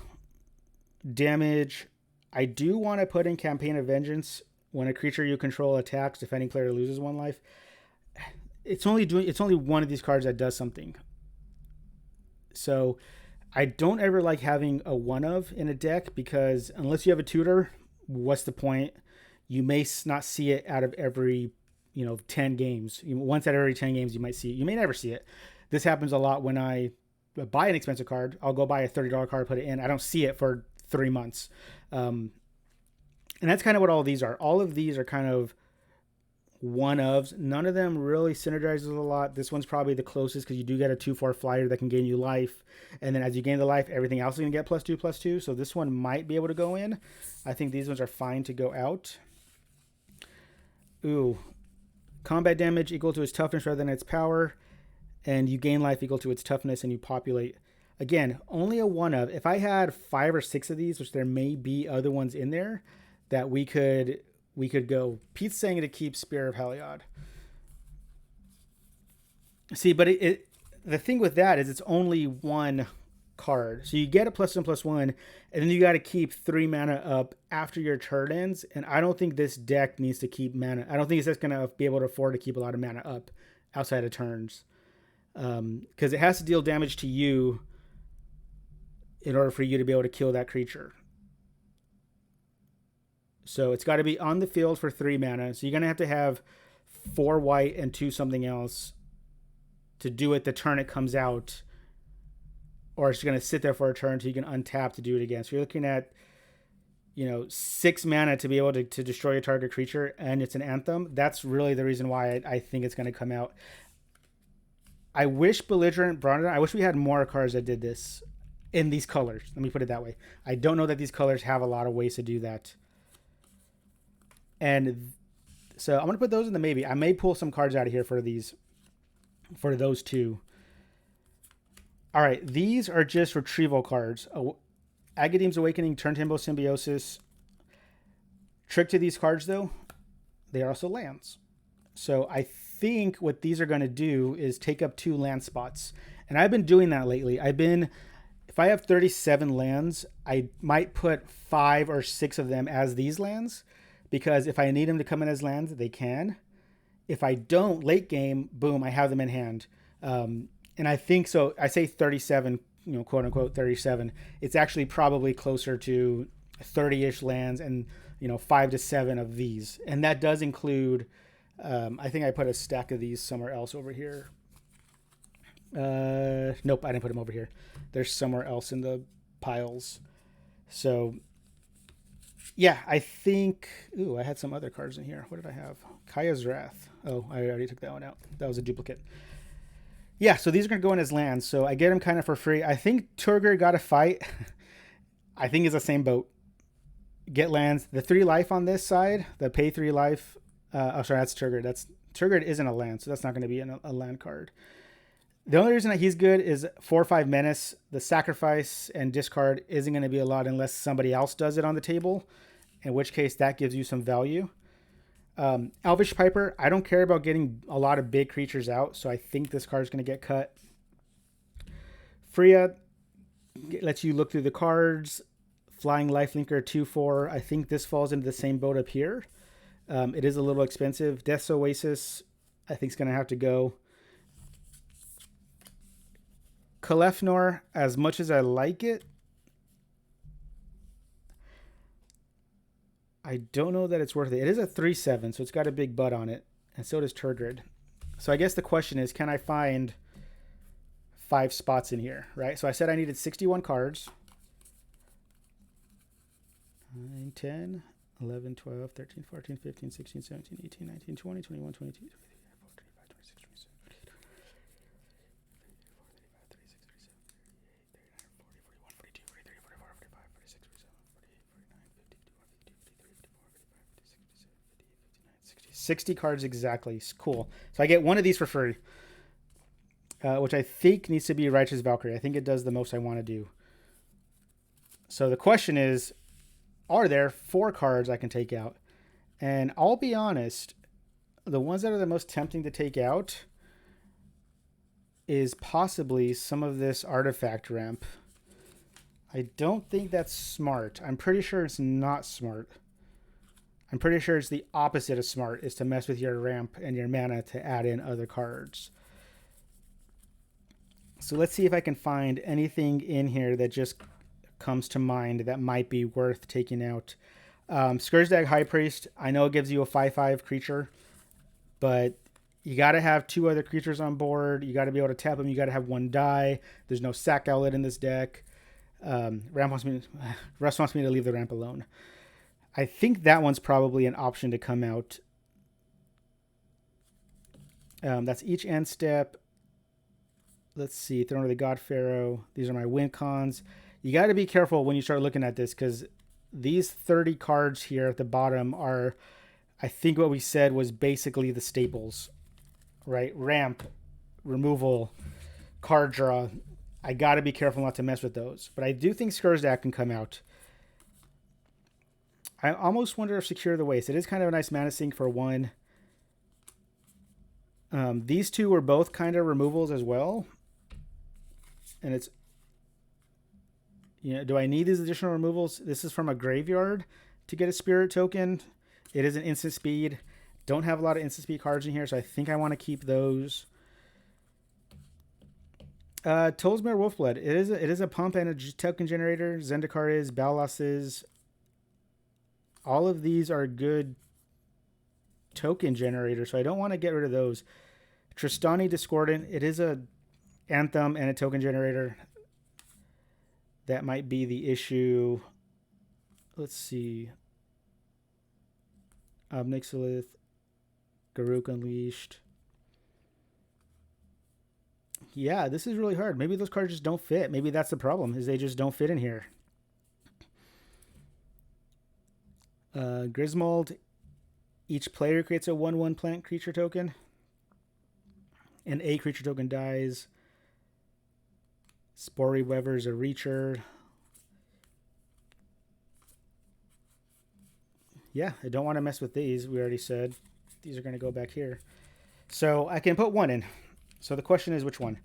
S1: damage. I do want to put in Campaign of Vengeance. When a creature you control attacks, defending player loses 1 life. It's only one of these cards that does something. So I don't ever like having a 1-of in a deck, because unless you have a tutor, what's the point? You may not see it out of every 10 games. Once out of every 10 games you might see it. You may never see it. This happens a lot when I buy an expensive card. I'll go buy a $30 card, put it in. I don't see it for 3 months. And that's kind of what all of these are. All of these are kind of 1-ofs. None of them really synergizes a lot. This one's probably the closest, because you do get a 2/4 flyer that can gain you life. And then as you gain the life, everything else is going to get +2/+2. So this one might be able to go in. I think these ones are fine to go out. Ooh. Combat damage equal to its toughness rather than its power. And you gain life equal to its toughness, and you populate. Again, only a 1-of. If I had 5 or 6 of these, which there may be other ones in there, that we could go. Pete's saying to keep Spear of Heliod. See, but the thing with that is it's only 1 card. So you get a +1/+1, and then you got to keep 3 mana up after your turn ends. And I don't think this deck needs to keep mana. I don't think it's just going to be able to afford to keep a lot of mana up outside of turns. Because it has to deal damage to you in order for you to be able to kill that creature. So it's got to be on the field for 3 mana. So you're going to have 4 white and 2 something else to do it the turn it comes out. Or it's going to sit there for a turn until you can untap to do it again. So you're looking at, 6 mana to be able to destroy a target creature, and it's an Anthem. That's really the reason why I think it's going to come out. I wish Belligerent brought it. I wish we had more cards that did this in these colors. Let me put it that way. I don't know that these colors have a lot of ways to do that. And so I'm going to put those in the maybe. I may pull some cards out of here for those 2. All right, these are just retrieval cards. Agadeem's Awakening, Turntimbo Symbiosis. Trick to these cards, though, they are also lands. So I think what these are going to do is take up 2 land spots. And I've been doing that lately. If I have 37 lands, I might put 5 or 6 of them as these lands. Because if I need them to come in as lands, they can. If I don't, late game, boom, I have them in hand. And I think so. I say 37, quote unquote 37. It's actually probably closer to 30-ish lands and 5 to 7 of these. And that does include, I think I put a stack of these somewhere else over here. Nope, I didn't put them over here. They're somewhere else in the piles. So yeah, I think... Ooh, I had some other cards in here. What did I have? Kaya's Wrath. Oh, I already took that one out. That was a duplicate. Yeah, so these are going to go in as lands. So I get them kind of for free. I think Turgor got a fight. I think it's the same boat. Get lands. The 3 life on this side, the pay 3 life. Sorry, that's Turgor. Turgor isn't a land, so that's not going to be a land card. The only reason that he's good is 4/5 menace. The sacrifice and discard isn't going to be a lot unless somebody else does it on the table, in which case that gives you some value. Elvish Piper, I don't care about getting a lot of big creatures out, so I think this card is going to get cut. Freya lets you look through the cards. Flying Lifelinker 2/4. I think this falls into the same boat up here. It is a little expensive. Death's Oasis, I think, is going to have to go. Kalefnor, as much as I like it, I don't know that it's worth it. It is a 3/7, so it's got a big butt on it, and so does Turgid. So I guess the question is, can I find 5 spots in here, right? So I said I needed 61 cards. 9, 10, 11, 12, 13, 14, 15, 16, 17, 18, 19, 20, 21, 22, 23, 24, 25, 26, 27, 28, 60 cards exactly. Cool. So I get one of these for free, which I think needs to be Righteous Valkyrie. I think it does the most I want to do. So the question is, are there 4 cards I can take out? And I'll be honest, the ones that are the most tempting to take out is possibly some of this artifact ramp. I don't think that's smart. I'm pretty sure it's not smart. I'm pretty sure it's the opposite of smart, is to mess with your ramp and your mana to add in other cards. So let's see if I can find anything in here that just comes to mind that might be worth taking out. Scourgedag High Priest, I know it gives you a 5/5 creature, but you got to have 2 other creatures on board. You got to be able to tap them. You got to have 1 die. There's no sack outlet in this deck. Russ wants me to leave the ramp alone. I think that one's probably an option to come out. That's each end step. Let's see. Throne of the God Pharaoh. These are my win cons. You got to be careful when you start looking at this, because these 30 cards here at the bottom are, I think what we said was basically the staples, right? Ramp, removal, card draw. I got to be careful not to mess with those. But I do think Scourgedag can come out. I almost wonder if Secure the Waste. It is kind of a nice mana sink for 1. These 2 were both kind of removals as well. And it's, do I need these additional removals? This is from a graveyard to get a spirit token. It is an instant speed. Don't have a lot of instant speed cards in here, so I think I want to keep those. Tolsmere Wolfblood. It is a pump and a token generator. Zendikar is, Balas is. All of these are good token generators, so I don't want to get rid of those. Tristani Discordant. It is a anthem and a token generator. That might be the issue. Let's see. Obnixiolith. Garuk Unleashed. Yeah, this is really hard. Maybe those cards just don't fit. Maybe that's the problem, is they just don't fit in here. Grismold. Each player creates a 1/1 plant creature token. And a creature token dies. Spory Weaver's a reacher. Yeah, I don't want to mess with these. We already said these are going to go back here. So I can put 1 in. So the question is, which one?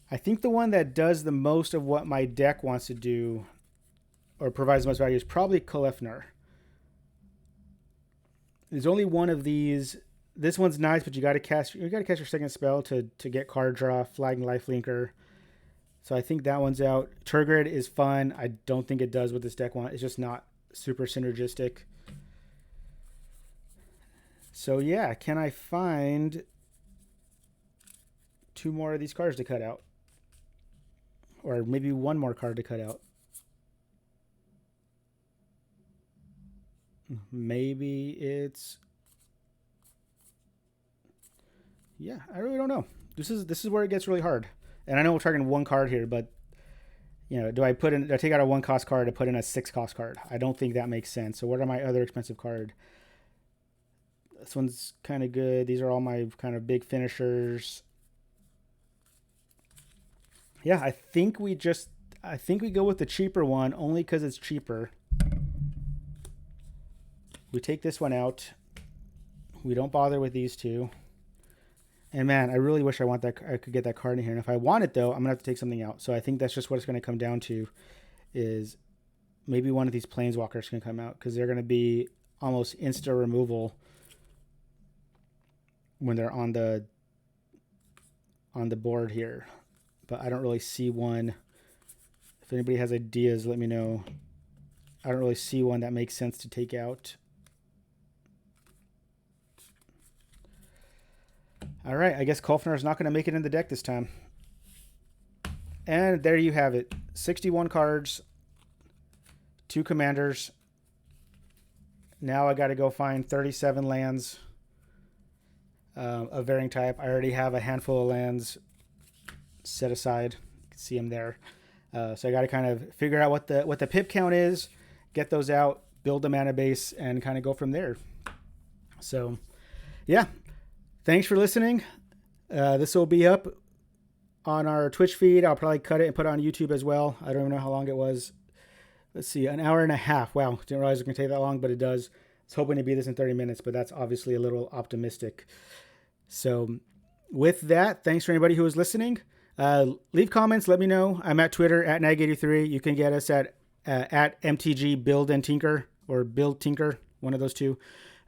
S1: I think the one that does the most of what my deck wants to do, or provides the most value, is probably Kalefner. There's only one of these. This one's nice, but you got to cast your second spell to get card draw, Flagging Lifelinker. So I think that one's out. Turgid is fun. I don't think it does what this deck wants. It's just not super synergistic. So yeah, can I find 2 more of these cards to cut out? Or maybe 1 more card to cut out. Maybe it's... Yeah, I really don't know. This is where it gets really hard. And I know we're targeting 1 card here, but do I take out a 1-cost card to put in a 6-cost card? I don't think that makes sense. So what are my other expensive cards? This one's kind of good. These are all my kind of big finishers. Yeah, I think we go with the cheaper one only because it's cheaper. We take this one out. We don't bother with these 2. And man, I really wish I could get that card in here. And if I want it though, I'm gonna have to take something out. So I think that's just what it's gonna come down to, is maybe one of these Planeswalkers can come out, because they're gonna be almost insta removal when they're on the board here. But I don't really see one. If anybody has ideas, let me know. I don't really see one that makes sense to take out. All right, I guess Kolfner is not going to make it in the deck this time. And there you have it. 61 cards, 2 commanders. Now I got to go find 37 lands of varying type. I already have a handful of lands set aside. You can see them there. So I got to kind of figure out what the pip count is, get those out, build the mana base, and kind of go from there. So, yeah. Thanks for listening. This will be up on our Twitch feed. I'll probably cut it and put it on YouTube as well. I don't even know how long it was. Let's see, an hour and a half. Wow, didn't realize it was going to take that long, but it does. I was hoping to be this in 30 minutes, but that's obviously a little optimistic. So with that, thanks for anybody who was listening. Leave comments. Let me know. I'm at Twitter at Nag83. You can get us at MTG Build and Tinker or Build Tinker, one of those two.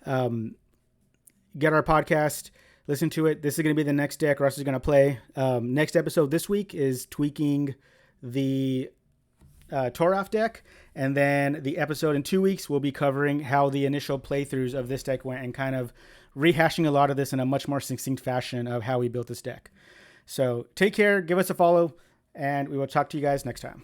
S1: Get our podcast. Listen to it. This is going to be the next deck Russ is going to play. Next episode this week is tweaking the Toroth deck. And then the episode in 2 weeks will be covering how the initial playthroughs of this deck went and kind of rehashing a lot of this in a much more succinct fashion of how we built this deck. So take care, give us a follow, and we will talk to you guys next time.